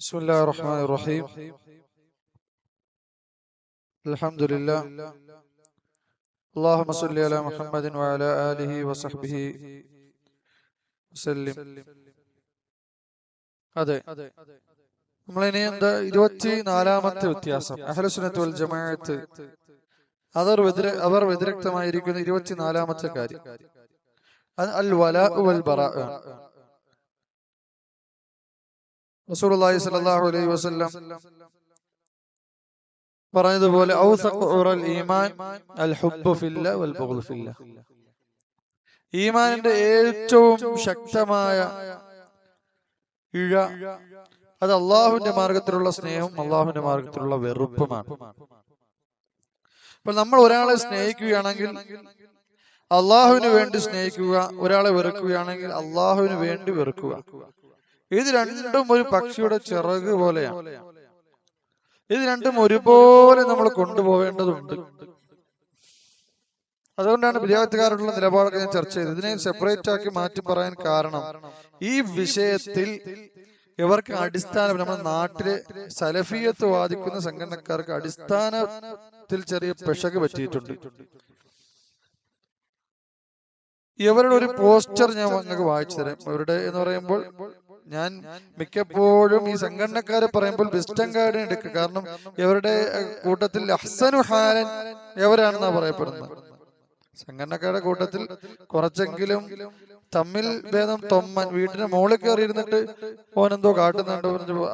بسم الله الرحمن الرحيم. الحمد لله. اللهم صل على محمد وعلى آله وصحبه وسلم. അതെ, നമ്മളിനി എന്താ 24-ാമത്തെ വ്യത്യാസം. അഹ്ലുസുന്നത്ത് വൽ ജമാഅത്ത് അവർ വ്യതിരക്തമായിരിക്കുന്ന 24-ാമത്തെ കാര്യം അൽ വലാ വൽ ബറാ. റസൂലുള്ളാഹി സ്വല്ലല്ലാഹു അലൈഹി വസല്ലം പറഞ്ഞതുപോലെ ഈമാൻ അൽ ഹുബ്ബു ഫില്ലാഹ് വൽ ബഗ്ദു ഫില്ലാഹ്. ഈമാനിന്റെ ഏറ്റവും ശക്തമായ ഇഴ അത് അള്ളാഹുവിന്റെ മാർഗത്തിലുള്ള സ്നേഹവും അള്ളാഹുവിന്റെ മാർഗത്തിലുള്ള വെറുപ്പുമാണ്. അപ്പോൾ നമ്മൾ ഒരാളെ സ്നേഹിക്കുകയാണെങ്കിൽ അള്ളാഹുവിന് വേണ്ടി സ്നേഹിക്കുക, ഒരാളെ വെറുക്കുകയാണെങ്കിൽ അള്ളാഹുവിന് വേണ്ടി വെറുക്കുക. ഇത് രണ്ടും ഒരു പക്ഷിയുടെ ചിറക് പോലെയാണ്. ഇത് രണ്ടും ഒരുപോലെ നമ്മൾ കൊണ്ടുപോകേണ്ടതുണ്ട്. അതുകൊണ്ടാണ് വിദ്യാർത്ഥിക്കാരോടുള്ള നിലപാടൊക്കെ ഞാൻ ചർച്ച ചെയ്തത്. ഇതിനെ സെപ്പറേറ്റ് ആക്കി മാറ്റി പറയാൻ കാരണം ഈ വിഷയത്തിൽ ഇവർക്ക് അടിസ്ഥാനം, നമ്മുടെ നാട്ടിലെ സലഫിയത്ത് വാദിക്കുന്ന സംഘടനക്കാർക്ക് അടിസ്ഥാനത്തിൽ ചെറിയ പിശക് പറ്റിയിട്ടുണ്ട്. ഇവരുടെ ഒരു പോസ്റ്റർ ഞാൻ നിങ്ങൾക്ക് വായിച്ചു തരാം. ഇവരുടെ എന്ന് പറയുമ്പോൾ ഞാൻ മിക്കപ്പോഴും ഈ സംഘടനക്കാരെ പറയുമ്പോൾ വിസ്റ്റം കാർഡ് എടുക്കുക. കാരണം ഇവരുടെ കൂട്ടത്തിൽ അഹ്സനു ഹാലൻ എവരാണെന്നാണ് പറയപ്പെടുന്നത്. സംഘടനക്കാരുടെ കൂട്ടത്തിൽ കുറച്ചെങ്കിലും തമ്മിൽ ഭേദം തൊമ്മൻ. വീട്ടിന്റെ മോളിൽ കയറി ഇരുന്നിട്ട് ഓനെന്തോ കാട്ടുന്നുണ്ട്,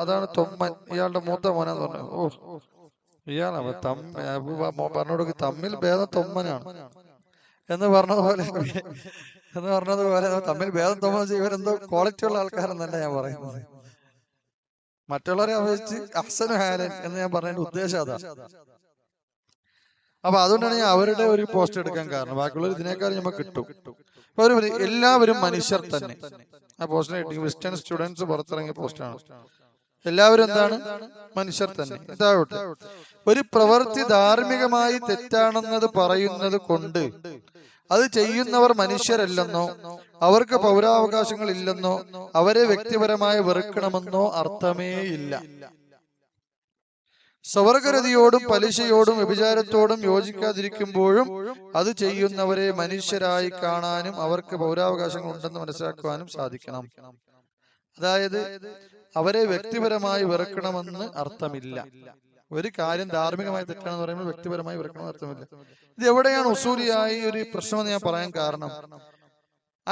അതാണ് തൊമ്മൻ. ഇയാളുടെ മൂത്ത മോനാന്ന് പറഞ്ഞു. ഇയാളാ പറഞ്ഞോട് തമ്മിൽ ഭേദം തൊമ്മനാണ് എന്ന് പറഞ്ഞതുപോലെ തമ്മിൽ ഭേദം തോന്നുന്ന ഇവരെന്തോ ക്വാളിറ്റി ഉള്ള ആൾക്കാരെന്നല്ല ഞാൻ പറയുന്നത്. മറ്റുള്ളവരെ അപേക്ഷിച്ച് അഹ്സനു ഹാലൻ എന്ന് ഞാൻ പറഞ്ഞതിന്റെ ഉദ്ദേശം അതാ. അപ്പൊ അതുകൊണ്ടാണ് ഞാൻ അവരുടെ ഒരു പോസ്റ്റ് എടുക്കാൻ കാരണം. ബാക്കിയുള്ളവർ ഇതിനേക്കാൾ നമുക്ക് കിട്ടും. എല്ലാവരും മനുഷ്യർ തന്നെ. ആ പോസ്റ്റിനെ ക്രിസ്ത്യൻ സ്റ്റുഡൻസ് പുറത്തിറങ്ങിയ പോസ്റ്റാണ്. എല്ലാവരും എന്താണ്? മനുഷ്യർ തന്നെ. ഇതാവട്ടെ, ഒരു പ്രവൃത്തി ധാർമ്മികമായി തെറ്റാണെന്നത് പറയുന്നത് കൊണ്ട് അത് ചെയ്യുന്നവർ മനുഷ്യരല്ലെന്നോ അവർക്ക് പൗരാവകാശങ്ങൾ ഇല്ലെന്നോ അവരെ വ്യക്തിപരമായി വെറുക്കണമെന്നോ അർത്ഥമേ ഇല്ല. സ്വവർഗരതിയോടും പലിശയോടും വ്യഭിചാരത്തോടും യോജിക്കാതിരിക്കുമ്പോഴും അത് ചെയ്യുന്നവരെ മനുഷ്യരായി കാണാനും അവർക്ക് പൗരാവകാശങ്ങൾ ഉണ്ടെന്ന് മനസ്സിലാക്കുവാനും സാധിക്കണം. അതായത് അവരെ വ്യക്തിപരമായി വെറുക്കണമെന്ന് അർത്ഥമില്ല. ഒരു കാര്യം ധാർമ്മികമായി തെറ്റാണെന്ന് പറയുമ്പോൾ വ്യക്തിപരമായി വെറുക്കണമെന്ന് അർത്ഥമില്ല. ഇത് എവിടെയാണ് ഉസൂലിയായി ഒരു പ്രശ്നമെന്ന് ഞാൻ പറയാൻ കാരണം,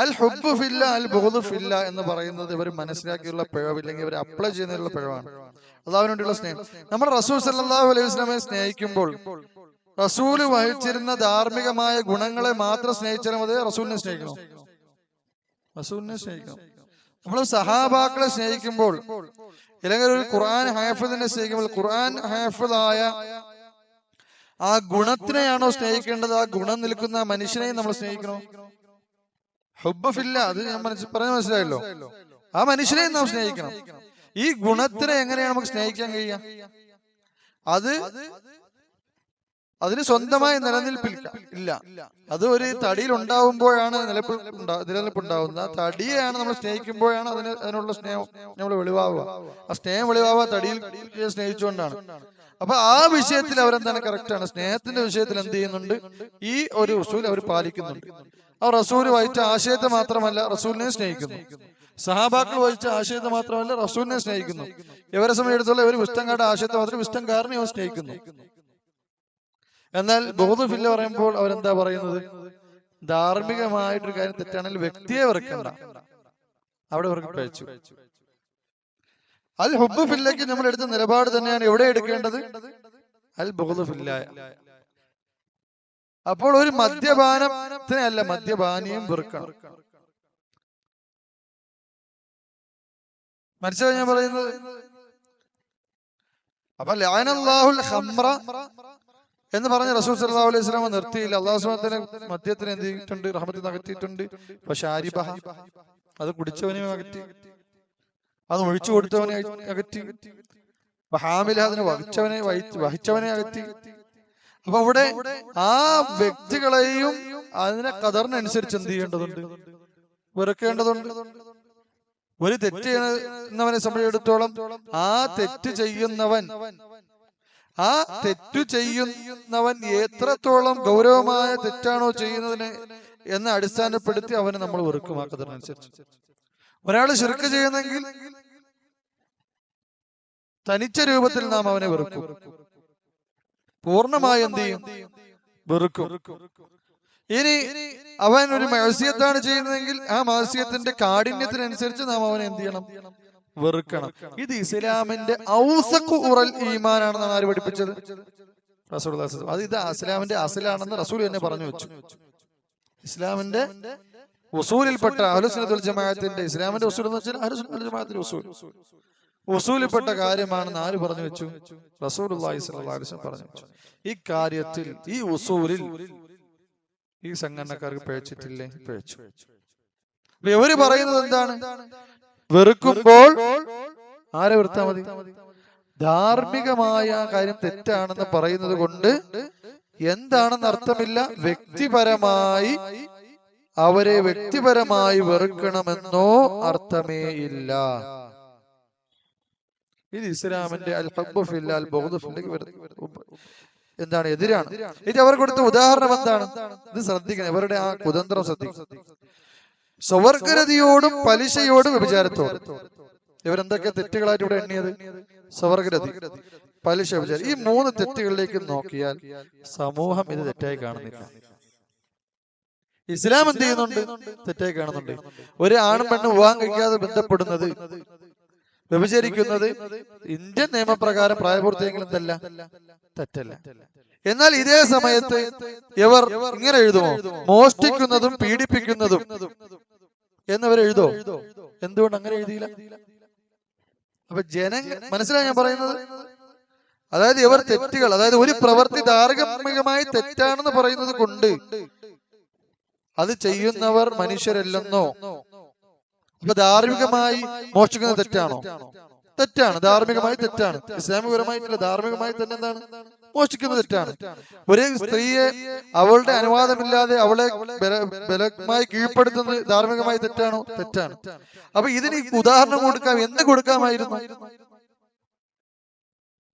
അൽ ഹുബ്ബു ഫില്ല അൽ ബഗ്ദു ഫില്ല എന്ന് പറയുന്നത് ഇവർ മനസ്സിലാക്കിയുള്ള പിഴവില്ലെങ്കിൽ ഇവർ അപ്ലൈ ചെയ്യുന്നതിനുള്ള പിഴവാണ്. അള്ളാഹുവിന് വേണ്ടിയുള്ള സ്നേഹം. നമ്മൾ റസൂൽ സല്ലല്ലാഹു അലൈഹി വസല്ലമയെ സ്നേഹിക്കുമ്പോൾ റസൂല് വഹിച്ചിരുന്ന ധാർമ്മികമായ ഗുണങ്ങളെ മാത്രം സ്നേഹിച്ചാലും മതി. റസൂലിനെ സ്നേഹിക്കണം. നമ്മൾ സഹാബാക്കളെ സ്നേഹിക്കുമ്പോൾ, അല്ലെങ്കിൽ ഒരു ഖുർആൻ ഹാഫിദിനെ സ്നേഹിക്കുമ്പോൾ ഖുർആൻ ഹാഫിദായ ആ ഗുണത്തിനെയാണോ സ്നേഹിക്കേണ്ടത്? ആ ഗുണം നിൽക്കുന്ന മനുഷ്യനെയും നമ്മൾ സ്നേഹിക്കണോ? ഹുബ്ബ് ഫില്ല, അത് ഞാൻ പറഞ്ഞ മനസ്സിലായല്ലോ. ആ മനുഷ്യനെയും നാം സ്നേഹിക്കണം. ഈ ഗുണത്തിനെ എങ്ങനെയാണ് നമുക്ക് സ്നേഹിക്കാൻ കഴിയുക? അതിന് സ്വന്തമായി നിലനിൽപ്പില്ല. അത് ഒരു തടിയിൽ ഉണ്ടാവുമ്പോഴാണ് നിലനിൽപ്പുണ്ടാവുന്നത്. ആ തടിയെയാണ് നമ്മൾ സ്നേഹിക്കുമ്പോഴാണ് അതിനുള്ള സ്നേഹം നമ്മൾ വെളിവാവുക. ആ സ്നേഹം വെളിവാവുക തടിയിൽ സ്നേഹിച്ചുകൊണ്ടാണ്. അപ്പൊ ആ വിഷയത്തിൽ അവരെന്താണ് കറക്റ്റാണ്. സ്നേഹത്തിന്റെ വിഷയത്തിൽ എന്ത് ചെയ്യുന്നുണ്ട്? ഈ ഒരു ഉസൂൽ അവർ പാലിക്കുന്നുണ്ട്. അവർ റസൂൽ വഹിച്ച ആശയത്തെ മാത്രമല്ല റസൂലിനെ സ്നേഹിക്കുന്നു. സഹാബാക്കൾ വഹിച്ച ആശയത്തെ മാത്രമല്ല റസൂലിനെ സ്നേഹിക്കുന്നു. ഇവരെ സംബന്ധിച്ചിടത്തോളം ഇവർ വിഷ്ടംകാരുടെ ആശയത്തെ മാത്രം വിഷ്ടംകാരനെ അവർ സ്നേഹിക്കുന്നു. എന്നാൽ ബഗ്ദു ഫില്ല പറയുമ്പോൾ അവരെന്താ പറയുന്നത്? ധാർമ്മികമായിട്ടൊരു കാര്യം തെറ്റാണെങ്കിൽ വ്യക്തിയെ വെറുക്കണ്ട. അവിടെ അവർക്ക് കഴിച്ചു. അൽ ഹുബ്ബു ഫില്ലയ്ക്ക് നമ്മൾ എടുത്ത നിലപാട് തന്നെയാണ് എവിടെ എടുക്കേണ്ടത്? അൽ ബഗ്ദു ഫില്ല. അപ്പോൾ ഒരു മദ്യപാനത്തിനെ അല്ല, മദ്യപാനിയും വെറുക്കണം. മനസ്സിലായി ഞാൻ പറയുന്നത്? അപ്പൊ ലഅനല്ലാഹുൽ ഖംറ എന്ന് പറഞ്ഞ റസൂൽ സല്ലല്ലാഹു അലൈഹി വസല്ലം നിർത്തിയില്ല. അല്ലാഹു സുബ്ഹാനഹു വ തആല മദ്യത്തിനെ എന്ത് ചെയ്തിട്ടുണ്ട്? റഹ്മത്ത് അകറ്റിയിട്ടുണ്ട്. ഫശാരിബഹ, അത് കുടിച്ചവനെ അകറ്റി, അത് ഒഴിച്ചു കൊടുത്തവനെ അകറ്റി. ഹാമില, അതിനെ വഹിച്ചവനെ അകറ്റി. അപ്പൊ അവിടെ ആ വ്യക്തികളെയും അതിനെ ഖദറിനനുസരിച്ച് എന്ത് ചെയ്യേണ്ടതുണ്ട്? വെറുക്കേണ്ടതുണ്ട്. ഒരു തെറ്റ് ചെയ്യുന്നവനെ സംബന്ധിച്ചിടത്തോളം ആ തെറ്റ് ചെയ്യുന്നവൻ എത്രത്തോളം ഗൗരവമായ തെറ്റാണോ ചെയ്യുന്നതിന് എന്ന് അടിസ്ഥാനപ്പെടുത്തി അവനെ നമ്മൾ വെറുക്കും. ആ ഖദറിനനുസരിച്ച് ഒരാൾ ശിർക്ക് ചെയ്യുന്നെങ്കിൽ തനിച്ച രൂപത്തിൽ നാം അവനെ വെറുക്കും, പൂർണ്ണമായി എന്ത് ചെയ്യും? വെറുക്കും. ഇനി അവൻ ഒരു മഅസിയത്താണ് ചെയ്യുന്നതെങ്കിൽ ആ മഅസിയത്തിന്റെ കാഠിന്യത്തിനനുസരിച്ച് നാം അവനെ എന്ത് ചെയ്യണം? വെറുക്കണം. ഇത് ഇസ്ലാമിന്റെ ഔസഖു ഉറൽ ഈമാനാണെന്നാണ് ആര് പഠിപ്പിച്ചത്? റസൂലുള്ളാഹി സ്വല്ലല്ലാഹു അലൈഹി വസല്ലം. അത് ഇസ്ലാമിന്റെ അസലാണെന്ന് റസൂൽ തന്നെ പറഞ്ഞു വെച്ചു. ഇസ്ലാമിന്റെ ഉസൂലിൽപ്പെട്ട അഹ്ലുസുന്നത്ത് വൽ ജമാഅത്തിന്റെ ഇസ്ലാമിന്റെ ഉസൂൽ എന്ന് വെച്ചാൽ അഹ്ലുസുന്നത്ത് വൽ ജമാഅത്തിന്റെ ഉസൂലിൽപ്പെട്ട കാര്യമാണെന്ന് ആര് പറഞ്ഞു വെച്ചു? റസൂലുള്ളാഹി സ്വല്ലല്ലാഹു അലൈഹി വസല്ലം പറഞ്ഞു വെച്ചു. ഈ കാര്യത്തിൽ, ഈ ഉസൂലിൽ ഈ സംഘടനക്കാർക്ക് പിഴച്ചിട്ടില്ലേ? പിഴച്ചു. ഇവര് പറയുന്നത് എന്താണ്? വെറുക്കുമ്പോൾ ആരെ വെറുത്താ മതി? ധാർമ്മികമായ കാര്യം തെറ്റാണെന്ന് പറയുന്നത് കൊണ്ട് എന്താണെന്ന് അർത്ഥമില്ല. അവരെ വ്യക്തിപരമായി വെറുക്കണമെന്നോ അർത്ഥമേ ഇല്ല. ഇത് ഇസ്ലാമിന്റെ അൽ ഹബ്ബു ഫില്ലാ അൽ ബഗ്ദു ഫില്ലാ എന്താണ്? എതിരാണ്. ഇത് അവർ കൊടുത്ത ഉദാഹരണം എന്താണ്? ഇത് ശ്രദ്ധിക്കണം, ഇവരുടെ ആ കുതന്ത്രം ശ്രദ്ധിക്കണം. സ്വവർഗരതിയോടും പലിശയോടും വ്യഭിചാരത്തോടും ഇവരെന്തൊക്കെ തെറ്റുകളായിട്ട് ഇവിടെ എണ്ണിയത്? സ്വവർഗരതി, പലിശ, വ്യഭിചാരം. ഈ 3 തെറ്റുകളിലേക്ക് നോക്കിയാൽ സമൂഹം ഇത് തെറ്റായി കാണുന്നില്ല. ഇസ്ലാം എന്ത് ചെയ്യുന്നുണ്ട്? തെറ്റായി കാണുന്നുണ്ട്. ഒരു ആണും പെണ്ണും വിവാഹം കഴിക്കാതെ ബന്ധപ്പെടുന്നത്, വ്യഭിചരിക്കുന്നത് ഇന്ത്യൻ നിയമപ്രകാരം പ്രായപൂർത്തിയെങ്കിലും എന്തല്ല? തെറ്റല്ല. എന്നാൽ ഇതേ സമയത്ത് ഇവർ ഇങ്ങനെ എഴുതുമോ? മോഷ്ടിക്കുന്നതും പീഡിപ്പിക്കുന്നതും എന്നിവർ എഴുതോ? എന്തുകൊണ്ട് അങ്ങനെ എഴുതിയില്ല? അപ്പൊ മനസ്സിലായി ഞാൻ പറയുന്നത്? അതായത് ഇവർ തെറ്റുകൾ, അതായത് ഒരു പ്രവൃത്തി ധാർമ്മികമായി തെറ്റാണെന്ന് പറയുന്നത് കൊണ്ട് അത് ചെയ്യുന്നവർ മനുഷ്യരല്ലെന്നോ? അപ്പൊ ധാർമ്മികമായി മോഷ്ടിക്കുന്നത് തെറ്റാണോ? തെറ്റാണ്, ധാർമ്മികമായി തെറ്റാണ്. ഇസ്ലാമികപരമായിട്ടില്ല, ധാർമ്മികമായി തന്നെ എന്താണ്? മോഷ്ടിക്കുന്നത് തെറ്റാണ്. ഒരു സ്ത്രീയെ അവളുടെ അനുവാദമില്ലാതെ അവളെ ബലമായി കീഴ്പ്പെടുത്തുന്നത് ധാർമ്മികമായി തെറ്റാണോ? തെറ്റാണ്. അപ്പൊ ഇതിന് ഉദാഹരണം കൊടുക്കാം. എന്ത് കൊടുക്കാമായിരുന്നു?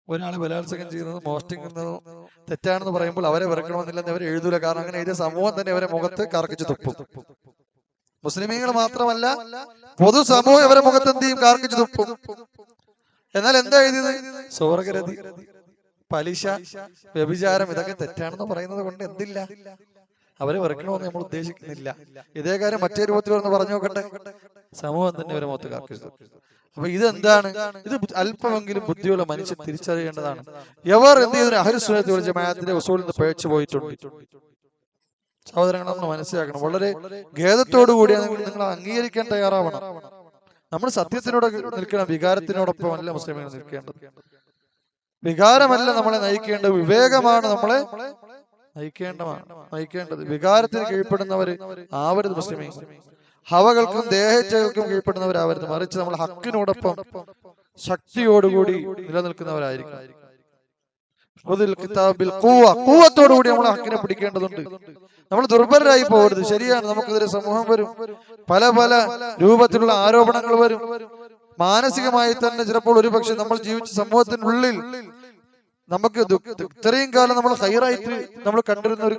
ഒരാള് ബലാത്സംഗം ചെയ്യുന്നതും മോഷ്ടിക്കുന്നതും തെറ്റാണെന്ന് പറയുമ്പോൾ അവരെ വെറുക്കണമെന്നില്ലെന്ന് അവർ എഴുതൂല. കാരണം അങ്ങനെ എഴുതിയ സമൂഹം തന്നെ അവരെ മുഖത്ത് കാർക്കിച്ച് തുപ്പും. മുസ്ലിമീങ്ങൾ മാത്രമല്ല, പൊതുസമൂഹം അവരെ മുഖത്ത് എന്ത് ചെയ്യും? കാർക്കിച്ച് തുപ്പും. എന്നാൽ എന്താ എഴുതിയത്? സ്വവർഗരതി, പലിശ, വ്യഭിചാരം, ഇതൊക്കെ തെറ്റാണെന്ന് പറയുന്നത് കൊണ്ട് എന്തില്ല? അവരെ വെറുക്കണമെന്ന് നമ്മൾ ഉദ്ദേശിക്കുന്നില്ല. ഇതേ കാര്യം മറ്റേ രൂപത്തിൽ ഒന്ന് പറഞ്ഞു നോക്കട്ടെ, സമൂഹം തന്നെ അവരെ മുഖത്ത് കാർക്കിച്ച് തുപ്പും. അപ്പൊ ഇതെന്താണ്? ഇത് അല്പമെങ്കിലും ബുദ്ധിയുള്ള മനുഷ്യൻ തിരിച്ചറിയേണ്ടതാണ്. എവർ എന്ത് ചെയ്തു? അഹ്ലുസുന്നത്ത് വൽ ജമാഅത്തിന്റെ ഉസൂലിൽ നിന്ന് പിഴച്ചു പോയിട്ടുണ്ട്. സഹോദരങ്ങൾ, നമ്മൾ മനസ്സിലാക്കണം. വളരെ ഖേദത്തോടു കൂടിയാണ് നിങ്ങൾ അംഗീകരിക്കാൻ തയ്യാറാവണം. നമ്മൾ സത്യത്തിനോട് നിൽക്കണം, വികാരത്തിനോടൊപ്പം അല്ല മുസ്ലിമുകൾ നിൽക്കേണ്ടത്. വികാരമല്ല നമ്മളെ നയിക്കേണ്ടത്, വിവേകമാണ് നമ്മളെ നയിക്കേണ്ടത്. വികാരത്തിന് കീഴ്പ്പെടുന്നവർ ആവരുത് മുസ്ലിമീങ്ങൾ. ഹവകൾക്കും ദേഹേച്ഛകൾക്കും കീഴ്പ്പെടുന്നവരാവരുത്. മറിച്ച് നമ്മൾ ഹക്കിനോടൊപ്പം ശക്തിയോടുകൂടി നിലനിൽക്കുന്നവരായിരിക്കും. കൂവത്തോടുകൂടി നമ്മൾ ഹക്കിനെ പിടിക്കേണ്ടതുണ്ട്. നമ്മൾ ദുർബലരായി പോകരുത്. ശരിയാണ്, നമുക്കെതിരെ സമൂഹം വരും, പല പല രൂപത്തിലുള്ള ആരോപണങ്ങൾ വരും. മാനസികമായി തന്നെ ചിലപ്പോൾ ഒരുപക്ഷെ നമ്മൾ ജീവിച്ച സമൂഹത്തിനുള്ളിൽ നമുക്ക് ഇത്രയും കാലം നമ്മൾ ഹൈറായിട്ട് നമ്മൾ കണ്ടിരുന്ന ഒരു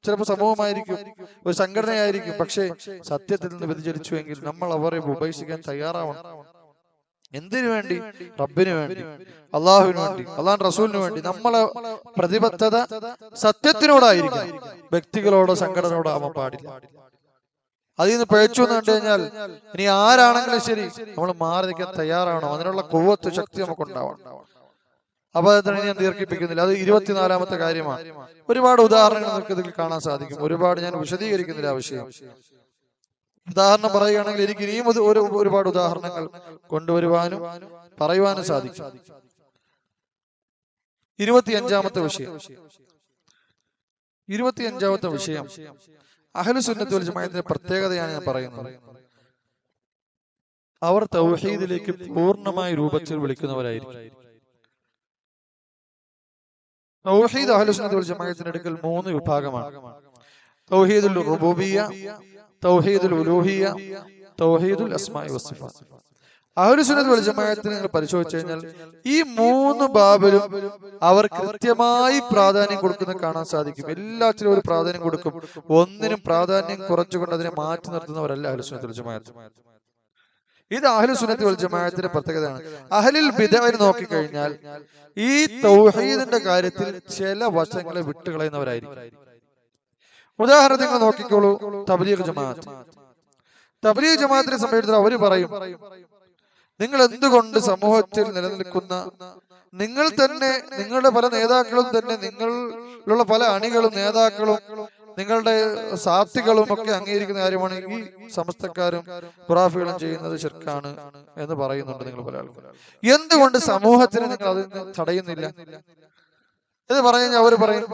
ചിലപ്പോൾ സമൂഹമായിരിക്കും, ഒരു സംഘടനയായിരിക്കും. പക്ഷെ സത്യത്തിൽ നിന്ന് വ്യതിചലിച്ചുവെങ്കിൽ നമ്മൾ അവരെ ഉപേക്ഷിക്കാൻ തയ്യാറാവണം. എന്തിനു വേണ്ടി? റബ്ബിന് വേണ്ടി, അള്ളാഹുവിന് വേണ്ടി, അള്ളാഹുവിന്റെ റസൂലിന് വേണ്ടി. നമ്മളെ പ്രതിബദ്ധത സത്യത്തിനോടായിരിക്കും, വ്യക്തികളോടോ സംഘടനയോടോ ആവാൻ പാടില്ല. അതിൽ നിന്ന് പിഴച്ചു എന്ന് കണ്ടു കഴിഞ്ഞാൽ ഇനി ആരാണെങ്കിലും ശരി നമ്മൾ മാറി നിൽക്കാൻ തയ്യാറാവണം. അതിനുള്ള ഖുവ്വത്ത്, ശക്തി നമുക്ക് ഉണ്ടാവണം. അപ്പൊ അതിനെ ഞാൻ ദീർഘിപ്പിക്കുന്നില്ല. അത് 24-ാമത്തെ കാര്യമാണ്. ഒരുപാട് ഉദാഹരണങ്ങൾ നമുക്ക് ഇതിൽ കാണാൻ സാധിക്കും. ഒരുപാട് ഞാൻ വിശദീകരിക്കുന്നില്ല ആവശ്യം. ഉദാഹരണം പറയുകയാണെങ്കിൽ എനിക്ക് ഇനിയും ഒരുപാട് ഉദാഹരണങ്ങൾ കൊണ്ടുവരുവാനും പറയുവാനും സാധിക്കും. 25-ാമത്തെ വിഷയം അഹ്ലുസുന്നത്ത് വൽ ജമാഅത്തിന്റെ പ്രത്യേകതയാണ് ഞാൻ പറയുന്നത്. അവർ തൗഹീദിലേക്ക് പൂർണ്ണമായ രൂപത്തിൽ വിളിക്കുന്നവരായിരിക്കും. തൗഹീദ് അഹ്ലുസുന്നത്ത് വൽ ജമാഅത്തിന്റെ അടുക്കൽ 3 വിഭാഗമാണ്. തൗഹീദുൽ റുബൂബിയ്യ, തൗഹീദുൽ ഉലൂഹിയ്യ, തൗഹീദുൽ അസ്മാഇ വസ്സിഫാത്ത്. അഹ്ലുസുന്നത്ത് വൽ ജമാഅത്തിനെ നിങ്ങൾ പരിശോധിച്ചു കഴിഞ്ഞാൽ ഈ 3 ബാബിലും അവർ കൃത്യമായി പ്രാധാന്യം കൊടുക്കുന്നത് കാണാൻ സാധിക്കും. എല്ലാത്തിനും ഒരു പ്രാധാന്യം കൊടുക്കും. ഒന്നിനും പ്രാധാന്യം കുറച്ചുകൊണ്ട് അതിനെ മാറ്റി നിർത്തുന്നവരല്ല അഹ്ലുസുന്നത്ത് വൽ ജമാഅത്ത്. ഇത് അഹ്ലുസുന്നത്ത് വൽ ജമാഅത്തിന്റെ പ്രത്യേകതയാണ്. അഹ്ലുൽ ബിദ്അഹ് നോക്കിക്കഴിഞ്ഞാൽ ഈ തൗഹീദിന്റെ കാര്യത്തിൽ ചില വശങ്ങളെ വിട്ടുകളയുന്നവരായിരിക്കും. ഉദാഹരണത്തിന് നിങ്ങൾ നോക്കിക്കോളൂ, തബ്ലീഗ് ജമാഅത്ത്. തബ്ലീഗ് ജമാഅത്തിനെ സംബന്ധിച്ചിടത്തോളം അവർ പറയും, നിങ്ങൾ എന്തുകൊണ്ട് സമൂഹത്തിൽ നിലനിൽക്കുന്ന നിങ്ങൾ തന്നെ, നിങ്ങളുടെ പല നേതാക്കളും തന്നെ, നിങ്ങളിലുള്ള പല അണികളും നേതാക്കളും നിങ്ങളുടെ സാത്വികളും ഒക്കെ അംഗീകരിക്കുന്ന കാര്യമാണ് ഈ സമസ്തക്കാരും ഖുറാഫികളും ചെയ്യുന്നത് ശിർക്കാണ് എന്ന് പറയുന്നുണ്ട് നിങ്ങൾ പല ആൾക്കാർ. എന്തുകൊണ്ട് സമൂഹത്തിന് നിങ്ങൾ അതിന് തടയുന്നില്ല എന്ന് പറഞ്ഞു അവർ പറയും,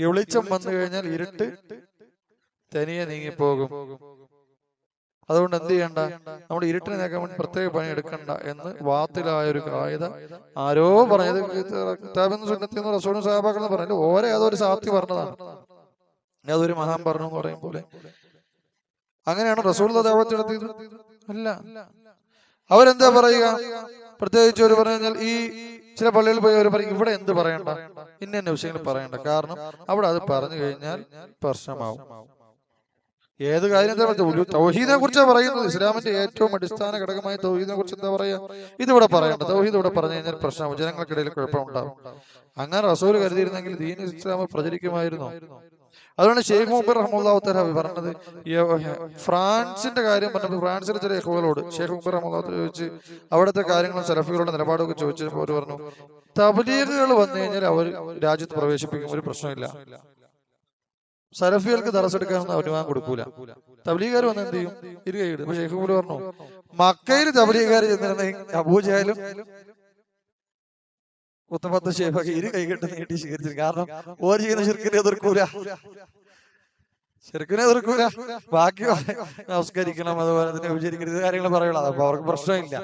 വെളിച്ചം വന്നു കഴിഞ്ഞാൽ ഇരുട്ട് തനിയെ നീങ്ങിപ്പോകും, അതുകൊണ്ട് എന്ത് ചെയ്യണ്ട, നമ്മുടെ ഇരുട്ടിനെ നേക്കാൻ വേണ്ടി പ്രത്യേക പണി എടുക്കണ്ട എന്ന് വാത്തിലായ ഒരു കായിക ആരോ പറഞ്ഞത്. കിതാബെന്ന് സുന്നത്തിന്ന് റസൂലും സഹാബാക്കൾ എന്ന് പറഞ്ഞാൽ ഓരോ ഏതൊരു സാത്തി പറഞ്ഞതാണ്, അതൊരു മഹാൻ പറഞ്ഞു എന്ന് പറയും പോലെ. അങ്ങനെയാണ് റസൂൽ ദഅവത്ത് നടത്തിയത്? അല്ല. അവരെന്താ പറയുക? പ്രത്യേകിച്ച് ഒരു പറഞ്ഞാൽ ഈ ചില പള്ളികളിൽ പോയി അവർ പറയും, ഇവിടെ എന്ത് പറയണ്ട, ഇന്ന വിഷയങ്ങൾ പറയണ്ട, കാരണം അവിടെ അത് പറഞ്ഞു കഴിഞ്ഞാൽ പ്രശ്നമാവും. ഏത് കാര്യം തൗഹീദിനെ കുറിച്ചാണ് പറയുന്നത്. ഇസ്ലാമിന്റെ ഏറ്റവും അടിസ്ഥാന ഘടകമായ തൗഹീദിനെ കുറിച്ച് എന്താ പറയാ? ഇതിവിടെ പറയണ്ട, തൗഹീദ് ഇവിടെ പറഞ്ഞു കഴിഞ്ഞാൽ പ്രശ്നമാവും, ജനങ്ങൾക്കിടയിൽ കുഴപ്പമുണ്ടാവും. അങ്ങനെ റസൂൽ കരുതിയിരുന്നെങ്കിൽ ദീൻ ഇസ്ലാം പ്രചരിക്കുമായിരുന്നു. അതുകൊണ്ട് ഷെയ്ഖ് മുബീർ റഹ്മത്തുള്ളാഹി തആല പറഞ്ഞത്, ഫ്രാൻസിന്റെ കാര്യം പറഞ്ഞപ്പോൾ ഫ്രാൻസിലെ ചില യഹൂദരോട് ഷെയ്ഖ് മുബീർ റഹ്മത്തുള്ളാഹി തആല ചോദിച്ച് അവിടുത്തെ കാര്യങ്ങളും സലഫികളുടെ നിലപാടൊക്കെ ചോദിച്ചപ്പോൾ അവർ പറഞ്ഞു, തബ്ലീഗുകൾ വന്നു കഴിഞ്ഞാൽ അവർ രാജ്യത്ത് പ്രവേശിപ്പിക്കും, ഒരു പ്രശ്നമില്ല. സലഫികൾക്ക് ദർസെടുക്കാനൊന്നും അനുവാദം കൊടുക്കൂല. തബ്ലീഗുകാർ വന്ന് എന്ത് ചെയ്യും? ഇരുകൈയിടും. അപ്പൊ ഷെയ്ഖ് മുബീർ പറഞ്ഞു, മക്കയിൽ തബ്ലീഗുകാർ ചെന്നിരുന്നെങ്കിൽ അബൂജഹലും ഉത്തമത്ത് ഷേഖൊക്കെ ഇരു കൈകെട്ട് നീട്ടി സ്വീകരിച്ചു. കാരണം ഓർ ചെയ്യുന്ന ശിർക്കിനെ എതിർക്കൂല, ബാക്കി നമസ്കരിക്കണം, അതുപോലെ തന്നെ വിചരിക്കരുത് കാര്യങ്ങൾ പറയുള്ളൂ. അപ്പൊ അവർക്ക് പ്രശ്നമില്ല.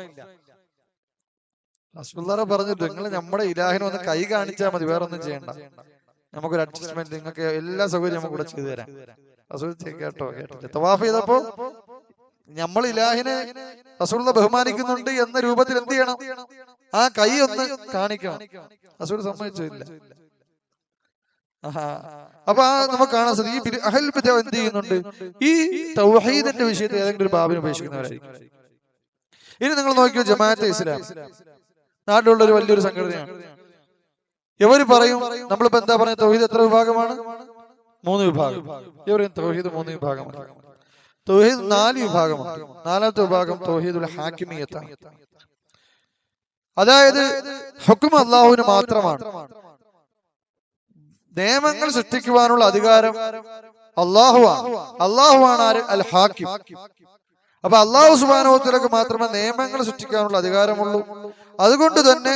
റസൂലുള്ളാഹി പറഞ്ഞിട്ട്, നിങ്ങൾ നമ്മുടെ ഇലാഹിനെ ഒന്ന് കൈ കാണിച്ചാൽ മതി, വേറെ ഒന്നും ചെയ്യണ്ട, നമുക്കൊരു അഡ്ജസ്റ്റ്മെന്റ്, നിങ്ങൾക്ക് എല്ലാ സൗകര്യം നമുക്ക് ഇവിടെ ചെയ്തു തരാം. റസൂൽ കേട്ടോ, കേട്ടില്ല. തവാഫ് ചെയ്തപ്പോ നമ്മൾ ഇലാഹിനെ റസൂലുള്ളാഹി ബഹുമാനിക്കുന്നുണ്ട് എന്ന രൂപത്തിൽ എന്ത് ചെയ്യണം? ആ കൈ ഒന്ന് കാണിക്കണം. റസൂൽ സമ്മതിച്ചില്ല. അപ്പൊ നമുക്ക് കാണാൻ സാധിക്കും ഈ അഹ്ലുൽ ബിദ്അ എന്ത് ചെയ്യുന്നുണ്ട്? ഈ തൗഹീദിന്റെ വിഷയത്തിൽ ഏതെങ്കിലും ഒരു ബാബിനെ ഉപേക്ഷിക്കുന്നവരായിരിക്കും. ഇനി നിങ്ങൾ നോക്കിയോ, ജമാഅത്തെ ഇസ്ലാം നാട്ടിലുള്ള ഒരു വലിയൊരു സംഘടനയാണ്. ഇവര് പറയും, നമ്മളിപ്പോ എന്താ പറയുക, തൗഹീദ് എത്ര വിഭാഗമാണ്? 3 വിഭാഗം. ഇവർ തൗഹീദ് 3 വിഭാഗമാണ്. തൗഹീദ് 4 വിഭാഗമാണ്. 4ാമത്തെ വിഭാഗം തൗഹീദുൽ ഹാക്കിമിയത്താണ്. അതായത് ഹുക്ം അല്ലാഹുവിന് മാത്രമാണ്. നിയമങ്ങൾ സൃഷ്ടിക്കുവാനുള്ള അധികാരം അല്ലാഹുവാണ് ആര്? അൽ ഹാക്കിം. അപ്പൊ അല്ലാഹു സുബ്ഹാനഹു വ തആലക്ക് മാത്രമേ നിയമങ്ങൾ സൃഷ്ടിക്കാനുള്ള അധികാരമുള്ളൂ. അതുകൊണ്ട് തന്നെ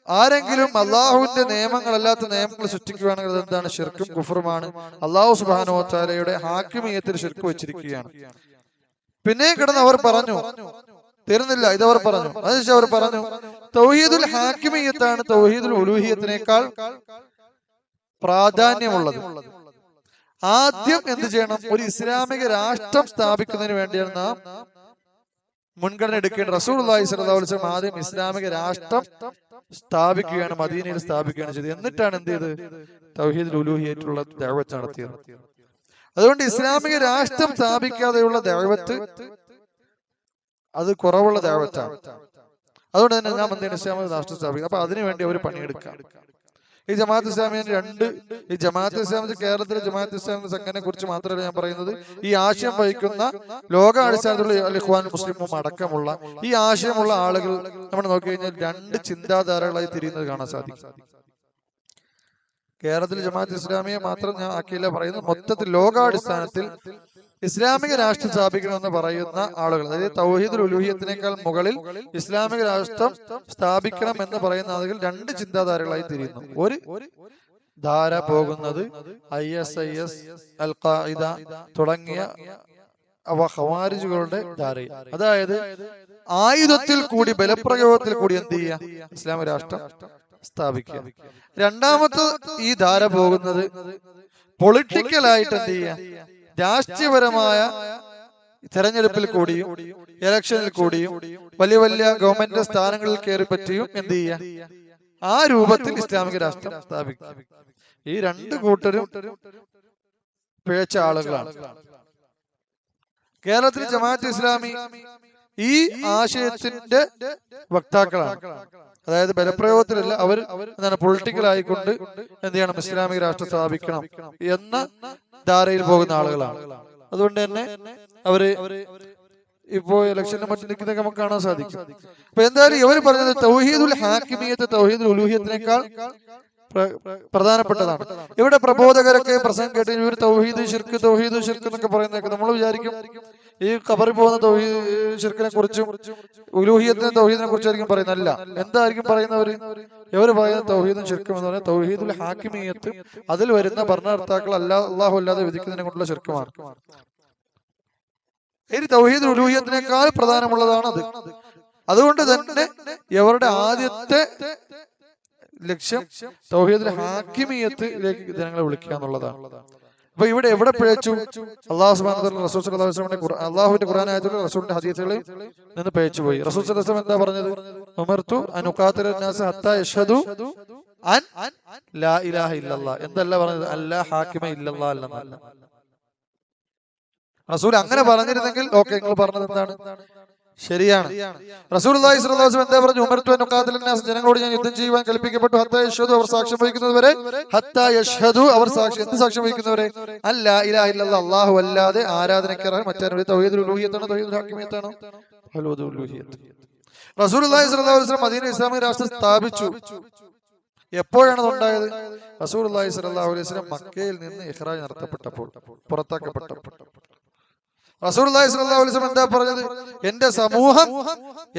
ആരെങ്കിലും അള്ളാഹുവിന്റെ നിയമങ്ങളല്ലാത്ത നിയമങ്ങൾ സൃഷ്ടിക്കുകയാണെങ്കിൽ എന്താണ്? ശിർക്കും കുഫറുമാണ്. അല്ലാഹു സുബ്ഹാനഹു വ തആലയുടെ ഹാക്കിമിയത്തിൽ ശിർക്ക് വെച്ചിരിക്കുകയാണ്. പിന്നെ കിടന്ന് അവർ പറഞ്ഞു, തീർന്നില്ല, ഇതവർ പറഞ്ഞു. അതിനുശേഷം അവർ പറഞ്ഞു, തൗഹീദുൽ ഹാക്കിമിയത്താണ് തൗഹീദുൽ ഉലൂഹിയത്തിനേക്കാൾ പ്രാധാന്യമുള്ളത്. ആദ്യം എന്ത് ചെയ്യണം? ഒരു ഇസ്ലാമിക രാഷ്ട്രം സ്ഥാപിക്കുന്നതിന് വേണ്ടിയാണ് നാം മുൻഗണന എടുക്കേണ്ടത്. റസൂലുള്ളാഹി സ്വല്ലല്ലാഹു അലൈഹി വസല്ലം ആദ്യം ഇസ്ലാമിക രാഷ്ട്രം സ്ഥാപിക്കുകയാണ്, മദീനയിൽ സ്ഥാപിക്കുകയാണ് ചെയ്തത്. എന്നിട്ടാണ് എന്ത് ചെയ്ത്? തൗഹീദുൽ ഉലൂഹിയത്തുള്ള ദഅവത്ത് നടത്തിയത്. അതുകൊണ്ട് ഇസ്ലാമിക രാഷ്ട്രം സ്ഥാപിക്കാതെയുള്ള ദഅവത്ത് അത് കുറവുള്ള ദഅവത്താണ്. അതുകൊണ്ട് തന്നെ നാം എന്താണ് ഇസ്ലാമിക രാഷ്ട്രം സ്ഥാപിക്കുക. അപ്പൊ അതിനുവേണ്ടി അവർ പണിയെടുക്കാം. ഈ ജമാഅത്ത് ഇസ്ലാമിന്റെ ഈ ജമാഅത്ത് ഇസ്ലാമി കേരളത്തിലെ ജമാഅത്ത് ഇസ്ലാമി സംഘടനയെ കുറിച്ച് മാത്രമല്ല ഞാൻ പറയുന്നത്, ഈ ആശയം വഹിക്കുന്ന ലോകാടിസ്ഥാനത്തിലുള്ള അൽ ഇഖ്വാൻ മുസ്ലിമും അടക്കമുള്ള ഈ ആശയമുള്ള ആളുകൾ നമ്മൾ നോക്കിക്കഴിഞ്ഞാൽ 2 ചിന്താധാരകളായി തിരിയുന്നത് കാണാൻ സാധിക്കും. കേരളത്തിലെ ജമാഅത്ത് ഇസ്ലാമിയെ മാത്രം ഞാൻ ആക്കിയില്ല പറയുന്നത്, മൊത്തത്തിൽ ലോകാടിസ്ഥാനത്തിൽ ഇസ്ലാമിക രാഷ്ട്രം സ്ഥാപിക്കണമെന്ന് പറയുന്ന ആളുകൾ, അതായത് തൗഹീദുൽ ഉലൂഹിയത്തിനേക്കാൾ മുകളിൽ ഇസ്ലാമിക രാഷ്ട്രം സ്ഥാപിക്കണം എന്ന് പറയുന്ന ആളുകൾ 2 ചിന്താധാരകളായി തിരിയുന്നു. ഒരു ധാര പോകുന്നത് ISIS, അൽ ഖാഇദ തുടങ്ങിയ ഖവാരിജുകളുടെ ധാരയിൽ, അതായത് ആയുധത്തിൽ കൂടി ബലപ്രയോഗത്തിൽ കൂടി എന്ത് ചെയ്യുക? ഇസ്ലാമിക രാഷ്ട്രം സ്ഥാപിക്കുക. രണ്ടാമത്തെ ഈ ധാര പോകുന്നത് പൊളിറ്റിക്കലായിട്ട് എന്ത് ചെയ്യുക? രാഷ്ട്രീയപരമായ തെരഞ്ഞെടുപ്പിൽ കൂടിയും ഇലക്ഷനിൽ കൂടിയും വലിയ വലിയ ഗവൺമെന്റ് സ്ഥാനങ്ങളിൽ കയറി പറ്റിയും എന്ത് ചെയ്യുക, ആ രൂപത്തിൽ ഇസ്ലാമിക രാഷ്ട്രം സ്ഥാപിക്കുക. ഈ രണ്ട് കൂട്ടരും പിഴച്ച ആളുകളാണ്. കേരളത്തിൽ ജമാഅത്ത് ഇസ്ലാമി ഈ ആശയത്തിന്റെ വക്താക്കളാണ്. അതായത് ബലപ്രയോഗത്തിലല്ല, അവർ എന്താണ് പൊളിറ്റിക്കൽ ആയിക്കൊണ്ട് എന്ത് ചെയ്യണം, ഇസ്ലാമിക രാഷ്ട്രം സ്ഥാപിക്കണം എന്ന ധാരയിൽ പോകുന്ന ആളുകളാണ്. അതുകൊണ്ട് തന്നെ അവര് ഇപ്പോ ഇലക്ഷന് മറ്റു നിൽക്കുന്നതൊക്കെ നമുക്ക് കാണാൻ സാധിക്കും. അപ്പൊ എന്തായാലും ഇവർ പറഞ്ഞത് തൗഹീദുൽ ഹാക്കിമിയത്ത് തൗഹീദുൽ ഉലൂഹിയത്തിനേക്കാൾ പ്രധാനപ്പെട്ടതാണ്. ഇവിടെ പ്രബോധകരൊക്കെ പ്രസംഗം കേട്ട് ഇവർ തൗഹീദ് ശിർക്ക് എന്നൊക്കെ പറയുന്നതൊക്കെ നമ്മൾ വിചാരിക്കും ഈ ഖബറിൽ പോകുന്ന തൗഹീദ് ശിർക്കിനെ കുറിച്ചും ഉലൂഹിയത്തിനെ തൗഹീദിനെ കുറിച്ചായിരിക്കും പറയുന്നതല്ല. എന്തായിരിക്കും പറയുന്നവര്? ഇവർ പറയുന്ന തൗഹീദും ശിർക്കും എന്ന് പറഞ്ഞാൽ തൗഹീദുൽ ഹാക്കിമിയത്ത്, അതിൽ വരുന്ന ഭരണകർത്താക്കൾ അല്ലാഹു അല്ലാതെ വിധിക്കുന്നതിനെ കൊണ്ടുള്ള ശിർക്കുമാണ്. ഇനി തൗഹീദ് ഉലൂഹിയത്തിനേക്കാൾ പ്രധാനമുള്ളതാണ് അത്. അതുകൊണ്ട് തന്നെ ഇവരുടെ ആദ്യത്തെ ലക്ഷ്യം തൗഹീദുൽ ഹാക്കിമിയത്തിലേക്ക് ജനങ്ങളെ വിളിക്കുക എന്നുള്ളതാണ്. അപ്പൊ ഇവിടെ എവിടെ പിഴച്ചു? അല്ലാഹു സുബ്ഹാനഹു വ തആല റസൂൽ സല്ലല്ലാഹു അലൈഹി വസല്ലമയുടെ അല്ലാഹുവിന്റെ ഖുർആൻ ആയത്തുകളിൽ റസൂലിന്റെ ഹദീസുകളിൽ നിന്ന് പിഴച്ചു പോയി. റസൂൽ സല്ലല്ലാഹു അലൈഹി വസല്ലം എന്താ പറഞ്ഞത്? ഉമർതു അൻ ഉഖാതില അൻ-നാസ ഹത്താ യശ്ഹദു അൻ ലാ ഇലാഹ ഇല്ലല്ലാഹ്. എന്തല്ല പറഞ്ഞത്? അല്ലാ ഹാക്കിമ ഇല്ലല്ലാഹ് എന്നല്ല. റസൂൽ അങ്ങനെ പറഞ്ഞിരുന്നെങ്കിൽ ഓക്കെ, നിങ്ങൾ പറഞ്ഞത് എന്താണ് ശരിയാണ്. റസൂലുള്ളാഹി സ്വല്ലല്ലാഹു അലൈഹി വസല്ലം എന്താ പറഞ്ഞു? ഉമർതു അൻ ഉഖാതില അൻ-നാസ്, ജനങ്ങളോട് ഞാൻ യുദ്ധം ചെയ്യുവാൻ കൽപ്പിക്കപ്പെട്ടു. ഹത്താ യശ്ഹദു, അവർ സാക്ഷ്യം വഹിക്കുന്നതുവരെ. ഹത്താ യശ്ഹദു, അവർ എന്ത് സാക്ഷ്യം വഹിക്കുന്നവരെ? അല്ലാ ഇലാഹ ഇല്ലല്ലാഹ്, അല്ലാഹു അല്ലാതെ ആരാധനയ്ക്കർഹൻ മറ്റാരും. തൗഹീദുൽ ഉലൂഹിയത്താണോ തൗഹീദുൽ ഹാക്കിമിയത്താണോ? തൗഹീദുൽ ഉലൂഹിയത്ത്. റസൂലുള്ളാഹി സ്വല്ലല്ലാഹു അലൈഹി വസല്ലം മദീനയിൽ ഇസ്ലാമിക രാഷ്ട്രം സ്ഥാപിച്ചു. എപ്പോഴാണ് ഉണ്ടായത്? റസൂലുള്ളാഹി സ്വല്ലല്ലാഹു അലൈഹി വസല്ലം മക്കയിൽ നിന്ന് ഇഖ്റാജ് നടത്തപ്പെട്ടപ്പോൾ, പുറത്താക്കപ്പെട്ടപ്പോൾ. റസൂലുള്ളാഹി സ്വല്ലല്ലാഹു അലൈഹി വസല്ലം എന്താ പറഞ്ഞത്? എന്റെ സമൂഹം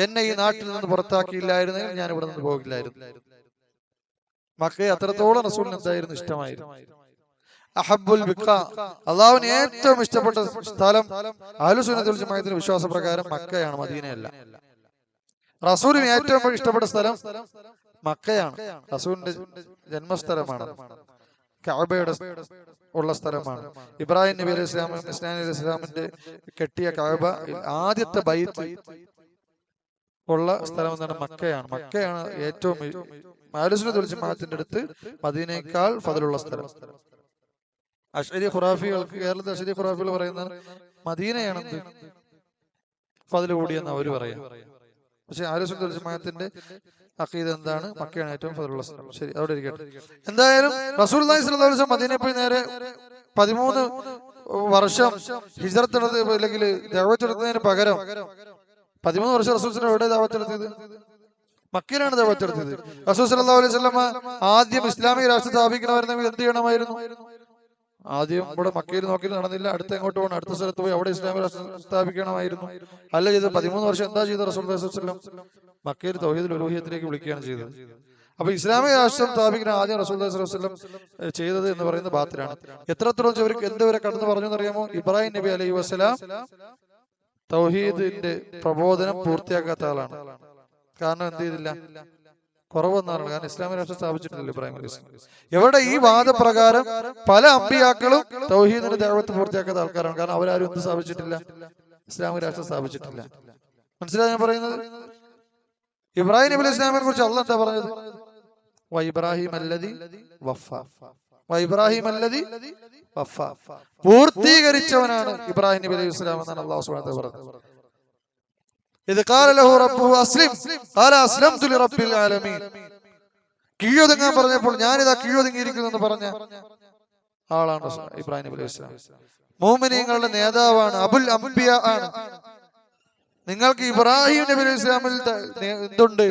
എന്നെ ഈ നാട്ടിൽ നിന്ന് പുറത്താക്കിയില്ലായിരുന്നെങ്കിൽ ഞാൻ ഇവിടെ നിന്ന് പോകില്ലായിരുന്നു. മക്കയെ അത്രത്തോളം റസൂലിന് എന്തായിരുന്നു? ഇഷ്ടമായിരുന്നു. അഹബ്ബുൽ ബിഖാ, അല്ലാഹുവിന് ഏറ്റവും ഇഷ്ടപ്പെട്ട സ്ഥലം അഹ്ലുസ് സുന്നത്ത് വൽ ജമാഅത്തിന്റെ വിശ്വാസപ്രകാരം മക്കയാണ്, മദീനയല്ല. റസൂലിന് ഏറ്റവും ഇഷ്ടപ്പെട്ട സ്ഥലം മക്കയാണ്. റസൂലിന്റെ ജന്മസ്ഥലമാണ്, കഅബയുടെ ഉള്ള സ്ഥലമാണ്. ഇബ്രാഹിം നബി അലൈഹി ഇസ്ലാം ഇസ്മായിൽ അലൈഹി ഇസ്ലാമിന്റെ കെട്ടിയ കഅബ ആദ്യത്തെ ബൈത്ത് ഉള്ള സ്ഥലം എന്താണ്? മക്കയാണ്. മക്കയാണ് ഏറ്റവും അഹ്ലുസ് സുന്നത്ത് വൽ ജമാഅത്തിന്റെ അടുത്ത് മദീനയേക്കാൾ ഫضലുള്ള സ്ഥലം. അശ്അരി ഖുറാഫികൾക്ക്, കേരളത്തിലെ അശ്അരി ഖുറാഫികൾ പറയുന്നത് മദീനയാണ് ഫضൽ കൂടിയെന്ന് അവർ പറയാം. പക്ഷെ അഹ്ലുസ് സുന്നത്ത് വൽ ജമാഅത്തിന്റെ അഖീദ എന്താണ്? മക്കയാണ് ഏറ്റവും ഫضലുള്ള സ്ഥലം. ശരി, അവിടെ ഇരിക്കട്ടെ. എന്തായാലും റസൂലുള്ളാഹി സ്വല്ലല്ലാഹു അലൈഹി വസല്ലം മദീനയിൽ പോയി നേരെ 13 വർഷം ഹിജ്റത്ത് നടത്തി, അല്ലെങ്കിൽ ദഅവത്ത് നടത്തുന്നതിന് പകരം 13 വർഷം റസൂൽ എവിടെ ദഅവത്ത് നടത്തിയത്? മക്കയിലാണ് ദഅവത്ത് നടത്തിയത്. റസൂൽ സ്വല്ലല്ലാഹു അലൈഹി വസല്ലം ആദ്യം ഇസ്ലാമിക രാഷ്ട്രം സ്ഥാപിക്കണമായിരുന്നെങ്കിൽ എന്ത് ചെയ്യണമായിരുന്നു? ആദ്യം ഇവിടെ മക്കയിൽ നോക്കി നടന്നില്ല, അടുത്ത് എങ്ങോട്ട് പോകണം? അടുത്ത സ്ഥലത്ത് പോയി അവിടെ ഇസ്ലാമിക രാഷ്ട്രം സ്ഥാപിക്കണമായിരുന്നു. അല്ല ചെയ്ത് 13 വർഷം എന്താ ചെയ്തത്? റസൂൽ സ്വല്ലല്ലാഹു അലൈഹി വസല്ലം മക്കയിൽ തൗഹീദുൽ ഉലൂഹിയത്തിലേക്ക് വിളിക്കുകയാണ് ചെയ്തത്. അപ്പൊ ഇസ്ലാമിക രാഷ്ട്രം സ്ഥാപിക്കാൻ ആദ്യം റസൂൽ സ്വല്ലല്ലാഹു അലൈഹി വസല്ലം ചെയ്തത് എന്ന് പറയുന്നത് ബാത്തിലാണ്. എത്രത്തോളം അവർക്ക് എന്തുവരെ കടന്നു പറഞ്ഞു എന്നറിയാമോ? ഇബ്രാഹിം നബി അലൈഹി വസല്ലം തൗഹീദിന്റെ പ്രബോധനം പൂർത്തിയാക്കാത്ത ആളാണ്. കാരണം എന്ത് ചെയ്തില്ല? കുറവെന്നാണ്. കാരണം ഇസ്ലാമിക രാഷ്ട്രം സ്ഥാപിച്ചിട്ടില്ല ഇബ്രാഹിം അലൈഹി വസല്ലം. എവിടെ ഈ വാദപ്രകാരം പല അമ്പിയാക്കളും തൗഹീദിന്റെ ദഅവത്ത് പൂർത്തിയാക്കാത്ത ആൾക്കാരാണ്. കാരണം അവരാരും എന്ത് സ്ഥാപിച്ചിട്ടില്ല? ഇസ്ലാമിക രാഷ്ട്രം സ്ഥാപിച്ചിട്ടില്ല. മനസ്സിലായി ഞാൻ പറയുന്നത്? ഇബ്രാഹിം നബി അലൈഹി ഇസ്ലാമിനെ കുറിച്ച് അല്ലാഹ് എന്താ പറഞ്ഞത്? വഇബ്രാഹിം അല്ലദി വഫ, വഇബ്രാഹിം അല്ലദി വഫ, പൂർത്തീകരിച്ചവനാണ് ഇബ്രാഹിം നബി അലൈഹി ഇസ്ലാം എന്നാണ് അല്ലാഹു സുബ്ഹാനഹു വ തആല പറഞ്ഞത്. ഇദ് ഖാല ലഹു റബ്ബുഹു അസ്ലിം ഖാല അസ്ലംതു ലിറബ്ബിൽ ആലമീൻ. കീഴൊതുങ്ങാൻ പറഞ്ഞപ്പോൾ ഞാനിതാ കീഴൊതുങ്ങിയിരിക്കുന്നു എന്ന് പറഞ്ഞ ആളാണ് ഇബ്രാഹിം നബി അലൈഹി ഇസ്ലാം. മുഅ്മിനീങ്ങളുടെ നേതാവാണ്, അബുൽ അംബിയ ആണ്. നിങ്ങൾക്ക് ഇബ്രാഹിം നബി അലൈഹി ഇസ്ലാമിൽ എന്തുണ്ട്?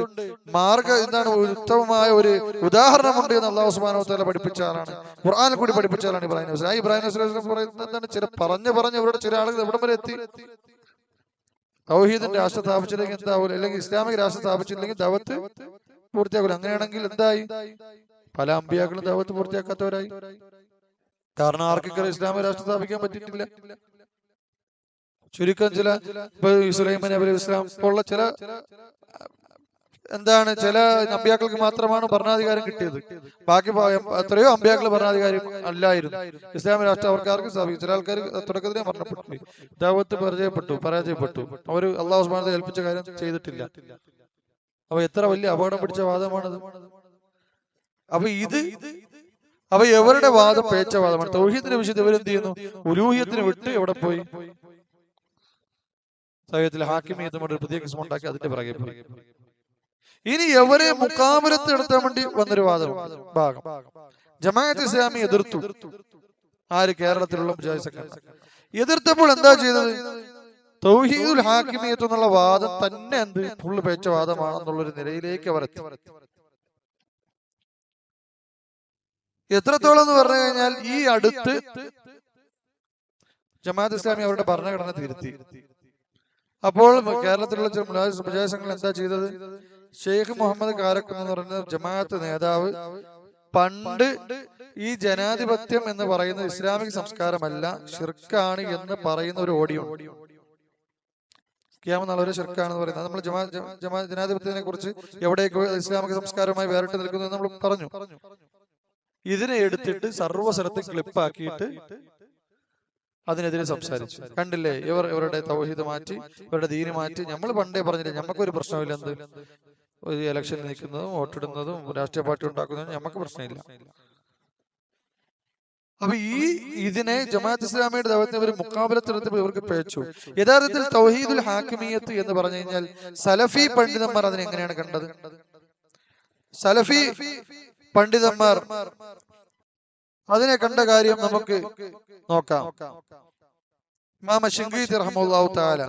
എന്താണ്? ഉത്തമമായ ഒരു ഉദാഹരണമുണ്ട് എന്ന് അല്ലാഹു സുബ്ഹാനഹു വ തആല പഠിപ്പിച്ച ആളാണ്, ഖുർആനിൽ കൂടി പഠിപ്പിച്ച ആളാണ് ഇബ്രാഹിം നബി ഇസ്ലാം. ഇബ്രാഹിം നബി ഇസ്ലാം പറയുന്നത് എന്താണ്? ചില പറഞ്ഞ് ഇവരുടെ ചില ആളുകൾ എവിടം വരെ എത്തി? തൗഹീദിന്റെ രാഷ്ട്രം സ്ഥാപിച്ചില്ലെങ്കിൽ എന്താവൂല, അല്ലെങ്കിൽ ഇസ്ലാമിക രാഷ്ട്രം സ്ഥാപിച്ചില്ലെങ്കിൽ ദഅവത്ത് പൂർത്തിയാക്കൂല. അങ്ങനെയാണെങ്കിൽ എന്തായി? പല അമ്പിയാക്കളും ദഅവത്ത് പൂർത്തിയാക്കാത്തവരായി. കാരണം ആർക്കെങ്കിലും ഇസ്ലാമിക രാഷ്ട്രം സ്ഥാപിക്കാൻ പറ്റിയിട്ടില്ല. ചുരുക്കം ചില സുലൈമാൻ നബി അലൈഹി ഇസ്ലാം പോലുള്ള ചില എന്താണ്, ചില അമ്പിയാക്കൾക്ക് മാത്രമാണ് ഭരണാധികാരം കിട്ടിയത്. ബാക്കി എത്രയോ അമ്പിയാക്കൾ ഭരണാധികാരി അല്ലായിരുന്നു. ഇസ്ലാമിക രാഷ്ട്രവർക്കാർക്ക് സ്ഥാപിക്കും. ചില ആൾക്കാർ തുടക്കത്തിലേ മരണപ്പെട്ടു, ദഅവത്ത് പരാജയപ്പെട്ടു. അവർ അള്ളാഹു സുബ്ഹാനഹു വ തആല ഏൽപ്പിച്ച കാര്യം ചെയ്തിട്ടില്ല. അപ്പൊ എത്ര വലിയ അപകടം പിടിച്ച വാദമാണത്. അപ്പൊ എവരുടെ വാദം പേച്ച വാദമാണ്. തൗഹീദിന്റെ വിഷയത്തിൽ ഇവരെന്ത് ചെയ്യുന്നു? ഉലൂഹിയത്തിന് വിട്ട് എവിടെ പോയി? സഹീഹത്തിൽ ഹാക്കിമിയത്തും പുതിയ കിസ്മ ഉണ്ടാക്കി അതിന്റെ പിറകെ പോയി. ഇനി എവരെ മുഖാബലത്ത് നടത്താൻ വേണ്ടി വന്നൊരു ഭാഗം ജമാഅത്ത് ഇസ്ലാമി എതിർത്തു. ആര്? കേരളത്തിലുള്ള മുജാഹിദ് എതിർത്തപ്പോൾ എന്താ ചെയ്തത്? തൗഹീദുൽ ഹാക്കിമിയത്ത് എന്നുള്ള വാദം തന്നെ ഫുള്ള് പേച്ച വാദമാണെന്നുള്ളൊരു നിലയിലേക്ക് അവർ എത്തി. എത്രത്തോളം എന്ന് പറഞ്ഞു കഴിഞ്ഞാൽ ഈ അടുത്ത് ജമാഅത്ത് ഇസ്ലാമി അവരുടെ ഭരണഘടന തിരുത്തി. അപ്പോൾ കേരളത്തിലുള്ള മുജാഹിദ് സംഘങ്ങൾ എന്താ ചെയ്തത്? ഷെയ്ഖ് മുഹമ്മദ് കാരക്കൽ എന്ന് പറയുന്ന ജമാഅത്ത് നേതാവ് പണ്ട് ഈ ജനാധിപത്യം എന്ന് പറയുന്നത് ഇസ്ലാമിക സംസ്കാരമല്ല, ഷിർക്കാണ് എന്ന് പറയുന്ന ഒരു ഓഡിയോ ഖിയാമത്ത് ഷിർക്കാണെന്ന് പറയുന്നത്. നമ്മൾ ജനാധിപത്യത്തിനെ കുറിച്ച് എവിടെയൊക്കെ ഇസ്ലാമിക സംസ്കാരവുമായി വേറിട്ട് നിൽക്കുന്നു എന്ന് നമ്മൾ പറഞ്ഞു. ഇതിനെ എടുത്തിട്ട് സർവ്വസ്ഥലത്ത് ക്ലിപ്പാക്കിയിട്ട് അതിനെതിരെ സംസാരിച്ചു. കണ്ടില്ലേ, ഇവരുടെ തൗഹീദ് മാറ്റി, ഇവരുടെ ദീന് മാറ്റി. നമ്മൾ പണ്ടേ പറഞ്ഞില്ലേ, നമുക്കൊരു പ്രശ്നമില്ല. ഒരു ഇലക്ഷനിൽ നിൽക്കുന്നതും വോട്ടിടുന്നതും രാഷ്ട്രീയ പാർട്ടി ഉണ്ടാക്കുന്നതും നമുക്ക് പ്രശ്നമില്ല. അപ്പൊ ഇതിനെ ജമാഅത്ത് ഇസ്ലാമിയുടെ ദഅവത്തിനെ ഇവർ മുഖാബലത്തെടുത്തപ്പോൾ ഇവർക്ക് പേച്ചു. യഥാർത്ഥത്തിൽ തൗഹീദുൽ ഹാക്കിമിയത്ത് എന്ന് പറഞ്ഞു കഴിഞ്ഞാൽ സലഫി പണ്ഡിതന്മാർ അതിനെങ്ങനെയാണ് കണ്ടത്? സലഫി പണ്ഡിതന്മാർ അതിനെ കണ്ട കാര്യം നമുക്ക് നോക്കാം. ഇമാം ശിൻഖീതി റഹ്മത്തുള്ളാഹി തആല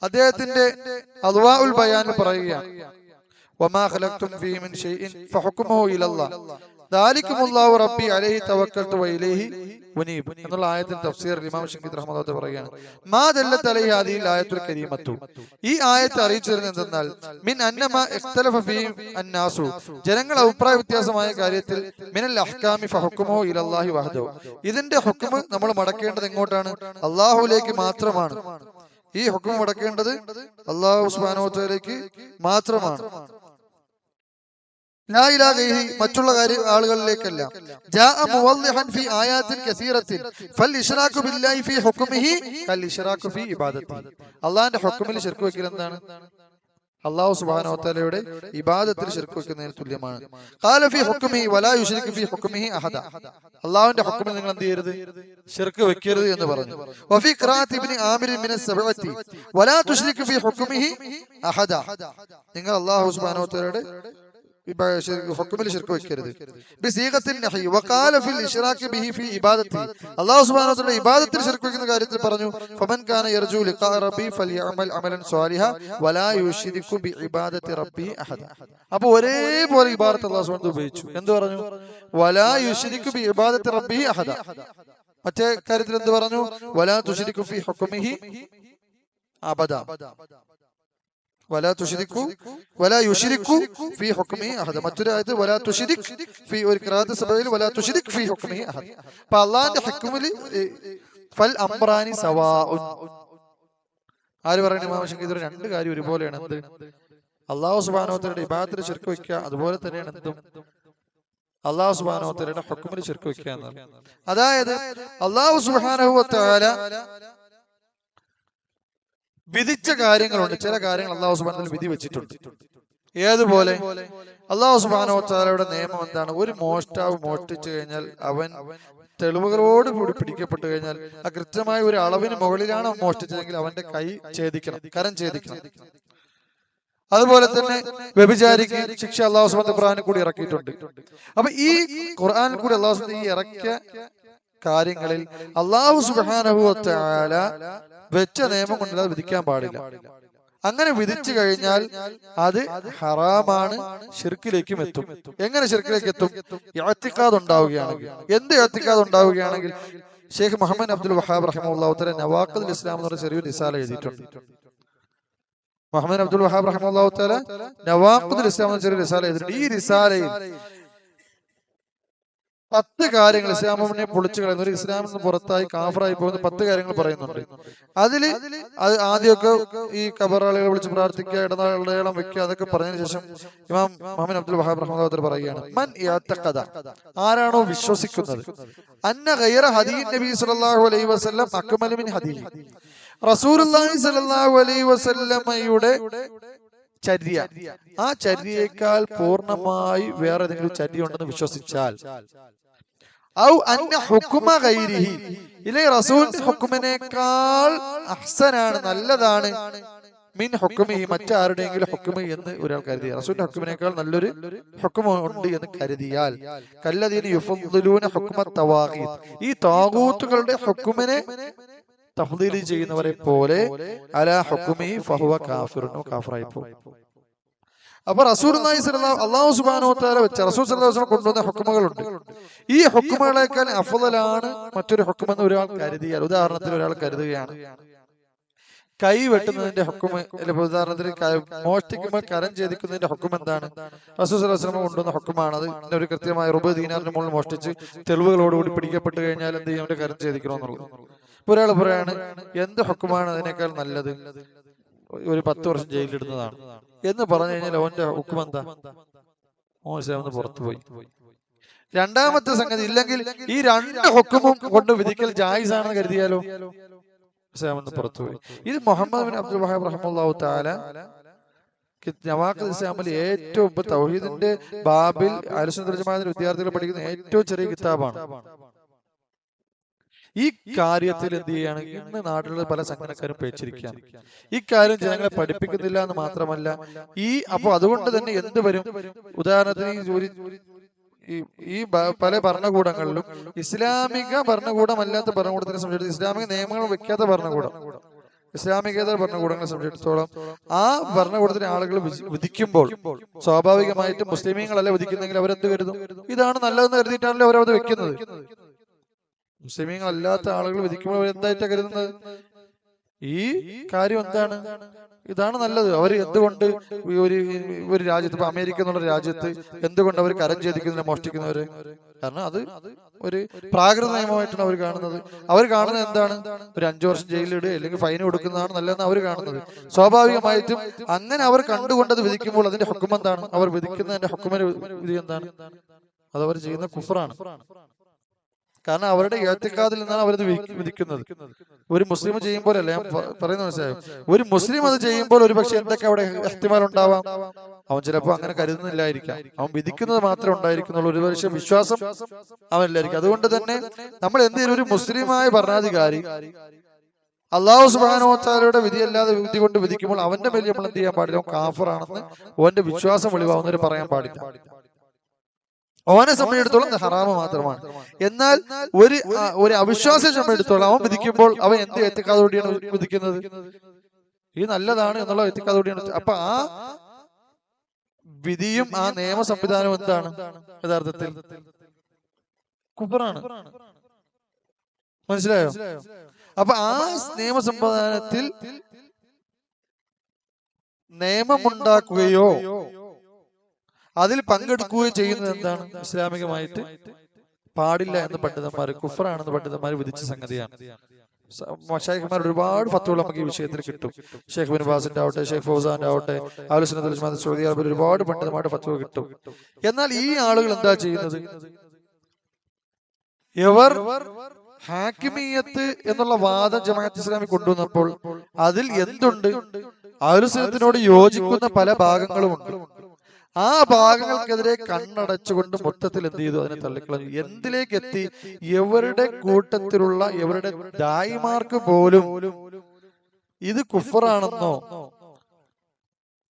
അദ്ദേഹത്തിന്റെ അദ്വാഉൽ ബയാനിൽ പറയുകയാണ്, വമാ ഖലഖ്തും ഫീഹി മിൻ ഷൈഇൻ ഫഹുക്മുഹു ഇലല്ലാഹ് ദാലികുമുല്ലാഹു റബ്ബി അലൈഹി തവക്കൽതു വഇലൈഹി ഉനീബ് എന്നുള്ള ആയത്തിൽ തഫ്സീർ ഇമാം ശിൻഖീതി റഹ്മത്തുള്ളാഹി തആല പറയുകയാണ്, മാ ദല്ലത്ത് അലൈഹി ഹാദിഹിൽ ആയത്തുൽ കരീമത്തു, ഈ ആയത്ത് അറിയിച്ചിരുന്നത് എന്തെന്നാൽ മിൻ അന്നമാ ഇഖ്തലഫ ഫീഹി അന്നാസു, ജനങ്ങൾ അഭിപ്രായ വ്യത്യാസമായ കാര്യത്തിൽ മിനൽ അഹ്കാമി ഫഹുക്മുഹു ഇലല്ലാഹി വഹദഹു, ഇതിന്റെ ഹുക്മ് നമ്മൾ മടക്കേണ്ടത് എങ്ങോട്ടാണ്? അല്ലാഹുവിലേക്ക് മാത്രമാണ്. ഈ ഹുക്മ് മടക്കേണ്ടത് അല്ലാഹു സുബ്ഹാനഹു വ തആലയ്ക്ക് മാത്രമാണ്. ലാ ഇലാഹ ഇല്ലല്ലാഹി മറ്റുള്ള ആളുകളിലേക്കല്ല. ജാഅ മുവദ്ദിഹൻ ഫീ ആയാത്തിൻ കസീറത്തിൻ ഫൽ ഇശ്റാകു ബില്ലാഹി ഫീ ഹുക്മിഹി കൽ ഇശ്റാകു ഫീ ഇബാദത്തി, അല്ലാഹുവിന്റെ ഹുക്മിൽ ശിർക്ക് വെക്കൽ എന്താണ്? അല്ലാഹു സുബ്ഹാനഹു വ തആലയുടെ ഇബാദത്തിൽ ശിർക്ക് വെക്കുന്നതിന് തുല്യമാണ്. ഖാല ഫീ ഹുക്മിഹി വലാ യുശ്രികു ഫീ ഹുക്മിഹി അഹദ, അല്ലാഹുവിന്റെ ഹുക്മിൽ നിങ്ങൾ എന്ത് ചെയ്യരുത്? ശിർക്ക് വെക്കരുത് എന്ന് പറഞ്ഞു. വഫീ ഖിറാഅത്തി ഇബ്നു ആമിർ മിനസ് സബഅത്തി വലാ തുശ്രികു ഫീ ഹുക്മിഹി അഹദ, നിങ്ങൾ അല്ലാഹു സുബ്ഹാനഹു വ തആലയുടെ ഹുക്മിൽ ശിർക്ക് വെക്കരുത്. ബിസീഗത്തിൻ നഹി വഖാല ഫിൽ ഇശ്റാകി ബിഹി ഫീ ഇബാദത്തി, അല്ലാഹു സുബ്ഹാനഹു വ തആല ഇബാദത്തിൽ ശിർക്ക് വെക്കുന്ന കാര്യത്തിൽ പറഞ്ഞു, ഫമൻ കാന യർജു ലിഖാ റബ്ബി ഫൽയഅമൽ അമലൻ സ്വാലിഹ വലാ യുശ്രികു ബിഇബാദത്തി റബ്ബി അഹദ. അപ്പോൾ ഒരേപോലെ ഇബാദത്ത് അല്ലാഹു സുബ്ഹാനഹു വ തആല ഉപയോഗിച്ചു. എന്ത് പറഞ്ഞു? വലാ യുശ്രികു ബിഇബാദത്തി റബ്ബി അഹദ. മറ്റേ കാര്യത്തിൽ എന്ത് പറഞ്ഞു? വലാ തുശ്രികു ഫീ ഹുക്മിഹി അബദ, വലാ തുശ്രികു വലാ യുശ്രികു ഫീ ഹുക്മിഹി അഹദ. മറ്റൊരു ആയത്ത് വലാ തുശ്രിക് ഫീ, ഒരു ഖിറാഅത്ത് സബയിൽ വലാ തുശ്രിക് ഫീ ഹുക്മിഹി അഹദ. അപ്പോൾ അല്ലാഹുവിന്റെ ഹുക്മിൽ ഫൽ അംറാനി സവാഉൻ. ആര് പറയുന്നു? ഇമാം ശിൻഖീതി രണ്ട് കാര്യം ഒരുപോലെയാണ്. എന്ത്? അല്ലാഹു സുബ്ഹാനഹു വ തആലയുടെ ഇബാദത്തിൽ ശിർക്ക് വെക്കുക, അതുപോലെ തന്നെയാണ് എന്തും അല്ലാഹു സുബ്ഹാനഹു വ തആലയുടെ ഹുക്മിൽ ശിർക്ക് വെക്കുക എന്നാണ്. അതായത് അല്ലാഹു സുബ്ഹാനഹു വ തആല വിധിച്ച കാര്യങ്ങളുണ്ട്, ചില കാര്യങ്ങൾ അല്ലാഹു സുബ്ഹാനഹു വ തആല വിധി വെച്ചിട്ടുണ്ട്. ഏതുപോലെ? അല്ലാഹു സുബ്ഹാനഹു വ തആലയുടെ നിയമം എന്താണ്? ഒരു മോഷ്ടാവ് മോഷ്ടിച്ചു കഴിഞ്ഞാൽ അവൻ തെളിവുകളോട് കൂടി പിടിക്കപ്പെട്ടു കഴിഞ്ഞാൽ ആ കൃത്യമായ ഒരു അളവിന് മുകളിലാണ് മോഷ്ടിച്ചതെങ്കിൽ അവന്റെ കൈ ഛേദിക്കണം, കരം ഛേദിക്കണം. അതുപോലെ തന്നെ വ്യഭിചാരിക്ക് ശിക്ഷ അല്ലാഹു സുബ്ഹാനഹു വ തആല ഖുർആനിൽ കൂടി ഇറക്കിയിട്ടുണ്ട്. അപ്പൊ ഈ ഖുർആനിൽ കൂടി അല്ലാഹു സുബ്ഹാനഹു വ തആല ഈ ഇറക്കിയ കാര്യങ്ങളിൽ അല്ലാഹു സുബ്ഹാനഹു വ തആല വെച്ച നിയമം കൊണ്ടല്ലാതെ വിധിക്കാൻ പാടില്ല. അങ്ങനെ വിധിച്ചു കഴിഞ്ഞാൽ അത് ഹറാമാണ്, ശിർക്കിലേക്കും എത്തും. എങ്ങനെ ശിർക്കിലേക്ക് എത്തും? ഇഅ്തിഖാദ് ഉണ്ടാവുകയാണെങ്കിൽ. എന്ത് ഇഅ്തിഖാദ് ഉണ്ടാവുകയാണെങ്കിൽ? ഷെയ്ഖ് മുഹമ്മദ് അബ്ദുൽ വഹാബ് റഹിമഹുല്ലാഹു തആല നവാഖിദുൽ ഇസ്ലാം എന്ന് പറഞ്ഞ ചെറിയൊരു റിസാല എഴുതിയിട്ടുണ്ട്. മുഹമ്മദ് അബ്ദുൽ വഹാബ് റഹിമഹുല്ലാഹു തആല നവാഖിദുൽ ഇസ്ലാം എന്ന ചെറിയ റിസാല എഴുതിയിട്ടുണ്ട്. ഈ റിസാലയിൽ 10 കാര്യങ്ങൾ ഇസ്ലാമിനെ പൊളിച്ചു കളയുന്ന, ഒരു ഇസ്ലാമിൽ നിന്ന് പുറത്തായി കാഫറായി പോകുന്ന 10 കാര്യങ്ങൾ പറയുന്നുണ്ട്. അതിൽ അത് ആദ്യമൊക്കെ ഈ ഖബറാളികളെ വിളിച്ച് പ്രാർത്ഥിക്കുക, ഇടനാളം വെക്കുക, അതൊക്കെ പറഞ്ഞതിന് ശേഷം ഇമാം മുഹമ്മദ് അബ്ദുൽ വഹാബ് റഹ്മത്തുള്ളാഹി പറയുകയാണ്, മൻ യഅതഖദ, ആരാണോ വിശ്വസിക്കുന്നത്, അന്ന ഗൈറ ഹദീൻ നബി സല്ലല്ലാഹു അലൈഹി വസല്ലം അക്മലു മിൻ ഹദീ, റസൂലുള്ളാഹി സ്വല്ലല്ലാഹു അലൈഹി വസല്ലമയുടെ ചര്യ, ആ ചര്യയേക്കാൾ പൂർണ്ണമായി വേറെ ഏതെങ്കിലും ചര്യ ഉണ്ടെന്ന് വിശ്വസിച്ചാൽ, ഔ അന്ന ഹുക്മ ഗൈരിഹി, ഇല്ലേ റസൂലിന്റെ ഹുക്മിനേക്കാൾ അഹ്സനാണ്, നല്ലതാണ്, മിൻ ഹുക്മിഹി, മറ്റാരുടെയെങ്കിലും ഹുക്മ എന്ന് ഒരാൾ കരുതി, റസൂലിന്റെ ഹുക്മിനേക്കാൾ നല്ലൊരു ഹുക്മ ഉണ്ട് എന്ന് കരുതിയാൽ, കല്ലദീന യുഫദ്ദിലൂന ഹുക്മ തവാഗീത്ത്, ഈ താഗൂത്തുകളുടെ ഹുക്മിനെ തഫ്ദീൽ ചെയ്യുന്നവരെ പോലെ, അലാ ഹുക്മിഹി ഫഹുവ കാഫിറുൻ, കാഫിറായി പോകും. അപ്പൊ റസൂലുള്ളാഹി സ്വല്ലല്ലാഹു അല്ലാഹു സുബ്ഹാനഹു വ തആല വെച്ച റസൂൽ സ്വല്ലല്ലാഹു അലൈഹി വസല്ലം കൊണ്ടുവന്ന ഹുക്മുകളുണ്ട്. ഈ ഹുക്മുകളേക്കാൾ അഫ്ളലാണ് മറ്റൊരു ഹുക്മെന്ന് ഒരാൾ കരുതിയാൽ, ഉദാഹരണത്തിന് ഒരാൾ കരുതുകയാണ് കൈ വെട്ടുന്നതിന്റെ ഹുക്മ, ഉദാഹരണത്തിന് മോഷ്ടിക്കുമ്പോൾ കരം ഛേദിക്കുന്നതിന്റെ ഹുക്മ എന്താണ്, റസൂൽ സ്വല്ലല്ലാഹു അലൈഹി വസല്ലം കൊണ്ടുവന്ന ഹുക്മാണ്. അത് ഒരു കൃത്യമായ 60 ദീനാറിന് മുകളിൽ മോഷ്ടിച്ച് തെളിവുകളോടുകൂടി പിടിക്കപ്പെട്ട് കഴിഞ്ഞാൽ എന്ത് ചെയ്യും, കരം ഛേദിക്കണമെന്നുള്ളത്. ഇപ്പൊ ഒരാൾ പറയാണ് എന്ത് ഹുക്മാണ് അതിനേക്കാൾ നല്ലത്, ഒരു 10 വർഷം ജയിലിലിടുന്നതാണ് എന്ന് പറഞ്ഞു കഴിഞ്ഞാൽ അവന്റെ ഹുക്കം എന്താ, മോശം പുറത്തുപോയി. രണ്ടാമത്തെ സംഗതി, ഇല്ലെങ്കിൽ ഈ 2 ഹുക്കുമും കൊണ്ട് വിധിക്കൽ ജായിസ് ആണെന്ന് കരുതിയാലോ, പുറത്തുപോയി. ഇത് മുഹമ്മദ് ബിൻ അബ്ദുൽ വഹാബ് റഹ്മത്തുള്ളാഹി തആല ജമാഅത്തുൽ ഇസ്ലാമിൽ ഏറ്റവും തൗഹീദിന്റെ ബാബിൽ അഹ്ലുസുന്നത്ത് വൽ ജമാഅത്തിന്റെ വിദ്യാർത്ഥികൾ പഠിക്കുന്ന ഏറ്റവും ചെറിയ കിതാബാണ്. ഈ കാര്യത്തിൽ എന്ത് ചെയ്യാണ്, ഇന്ന് നാട്ടിലുള്ള പല സംഘടനക്കാരും പേടിച്ചിരിക്കുകയാണ്. ഈ കാര്യം ജനങ്ങളെ പഠിപ്പിക്കുന്നില്ല എന്ന് മാത്രമല്ല, അപ്പൊ അതുകൊണ്ട് തന്നെ എന്ത് വരും, ഉദാഹരണത്തിന് ഈ പല ഭരണകൂടങ്ങളിലും ഇസ്ലാമിക ഭരണകൂടമല്ലാത്ത ഭരണകൂടത്തിനെ സംബന്ധിച്ച്, ഇസ്ലാമിക നിയമങ്ങൾ വെക്കാത്ത ഭരണകൂടം, ഇസ്ലാമികേതര ഭരണകൂടങ്ങളെ സംബന്ധിച്ചിടത്തോളം ആ ഭരണകൂടത്തിലെ ആളുകൾ വിധിക്കുമ്പോൾ സ്വാഭാവികമായിട്ടും മുസ്ലിമീങ്ങളല്ല വിധിക്കുന്നെങ്കിൽ അവരെന്ത് കരുതും, ഇതാണ് നല്ലതെന്ന് കരുതിയിട്ടാണല്ലോ അവരത് വെക്കുന്നത്. മുസ്ലിമീങ്ങൾ അല്ലാത്ത ആളുകൾ വിധിക്കുമ്പോൾ അവരെന്തായിട്ടാ കരുതുന്നത്, ഈ കാര്യം എന്താണ്, ഇതാണ് നല്ലത്. അവർ എന്തുകൊണ്ട് ഒരു രാജ്യത്ത്, ഇപ്പൊ അമേരിക്ക എന്നുള്ള രാജ്യത്ത് എന്തുകൊണ്ട് അവർ കരം ഛേദിക്കുന്നതിനെ മോഷ്ടിക്കുന്നവര്, കാരണം അത് ഒരു പ്രാകൃത നിയമമായിട്ടാണ് അവർ കാണുന്നത്. അവർ കാണുന്നത് എന്താണ്, ഒരു 5 വർഷം ജയിലിടുക അല്ലെങ്കിൽ ഫൈൻ കൊടുക്കുന്നതാണ് നല്ലതെന്ന് അവർ കാണുന്നത്. സ്വാഭാവികമായിട്ടും അങ്ങനെ അവർ കണ്ടുകൊണ്ടത് വിധിക്കുമ്പോൾ അതിന്റെ ഹുക്കം എന്താണ്, അവർ വിധിക്കുന്നതിന്റെ ഹുക്കുമിന്റെ വിധി എന്താണ്, അതവർ ചെയ്യുന്ന കുഫ്റാണ്. കാരണം അവരുടെ ഇഅ്തിഖാദിൽ നിന്നാണ് അവരത് വിധിക്കുന്നത്. ഒരു മുസ്ലിം ചെയ്യുമ്പോഴല്ല, ഞാൻ പറയുന്നത് മനസ്സിലായോ, ഒരു മുസ്ലിം അത് ചെയ്യുമ്പോൾ ഒരു പക്ഷെ എന്തൊക്കെ അവിടെ ഇഹ്തിമാൽ ഉണ്ടാവാം, അവൻ ചിലപ്പോൾ അങ്ങനെ കരുതുന്നില്ലായിരിക്കാം, അവൻ വിധിക്കുന്നത് മാത്രമേ ഉണ്ടായിരിക്കുന്നുള്ളൂ, ഒരു പക്ഷേ വിശ്വാസം അവനില്ലായിരിക്കും. അതുകൊണ്ട് തന്നെ നമ്മൾ എന്തെങ്കിലും ഒരു മുസ്ലിമായ ഭരണാധികാരി അല്ലാഹു സുബ്ഹാനഹു വ തആലയുടെ വിധിയല്ലാതെ വിധി കൊണ്ട് വിധിക്കുമ്പോൾ അവന്റെ മേൽ നമ്മൾ എന്ത് ചെയ്യാൻ പാടില്ല, അവൻ കാഫിറാണെന്ന് ഓന്റെ വിശ്വാസം വെളിവാകുന്നവർ പറയാൻ പാടില്ല. അവനെ സംബന്ധിച്ചിടത്തോളം അത് ഹറാമ് മാത്രമാണ്. എന്നാൽ ഒരു അവിശ്വാസിയെ സംബന്ധിച്ചിടത്തോളം അവൻ വിധിക്കുമ്പോൾ അവൻ എന്ത് എത്തിക്കാതോടെയാണ് വിധിക്കുന്നത്, ഈ നല്ലതാണ് എന്നുള്ള എത്തിക്കാതോടെയാണ്. അപ്പൊ ആ വിധിയും ആ നിയമ സംവിധാനവും എന്താണ്, യഥാർത്ഥത്തിൽ കുഫറാണ്. മനസ്സിലായോ? അപ്പൊ ആ നിയമ സംവിധാനത്തിൽ നിയമമുണ്ടാക്കുകയോ അതിൽ പങ്കെടുക്കുകയോ ചെയ്യുന്നത് എന്താണ്, ഇസ്ലാമികമായിട്ട് പാടില്ല എന്ന് പണ്ഡിതന്മാർ, കുഫറാണെന്ന് പണ്ഡിതന്മാർ വിധിച്ച സംഗതിയാണ്. മശായിഖ്മാർ ഒരുപാട് ഫത്വകൾ നമുക്ക് ഈ വിഷയത്തിൽ കിട്ടും. ഷെയ്ഖ് ബിൻ ബാസിന്റെ ആവട്ടെ, ഷെയ്ഖ് ഫൗസാന്റെ ആവട്ടെ, അഹ്ലുസുന്നത്ത് വൽ ജമാഅത്ത് സൗദി അറേബ്യയിൽ ഒരുപാട് പണ്ഡിതന്മാരുടെ ഫത്വ കിട്ടും. എന്നാൽ ഈ ആളുകൾ എന്താ ചെയ്യുന്നത്, ഇവർ ഹാക്കിമിയത്ത് എന്നുള്ള വാദം ജമാഅത്ത് ഇസ്ലാമി കൊണ്ടുവന്നപ്പോൾ അതിൽ എന്തുണ്ട്, അഹ്ലുസുന്നത്തിനോട് യോജിക്കുന്ന പല ഭാഗങ്ങളുമുണ്ട്. ആ ഭാഗങ്ങൾക്കെതിരെ കണ്ണടച്ചുകൊണ്ട് മൊത്തത്തിൽ എന്ത് ചെയ്തു, അതിനെ തള്ളിക്കളഞ്ഞു. എന്തിലേക്ക് എത്തി, ഇവരുടെ കൂട്ടത്തിലുള്ള ഇവരുടെ ദായിമാർക്ക് പോലും ഇത് കുഫറാണെന്നോ,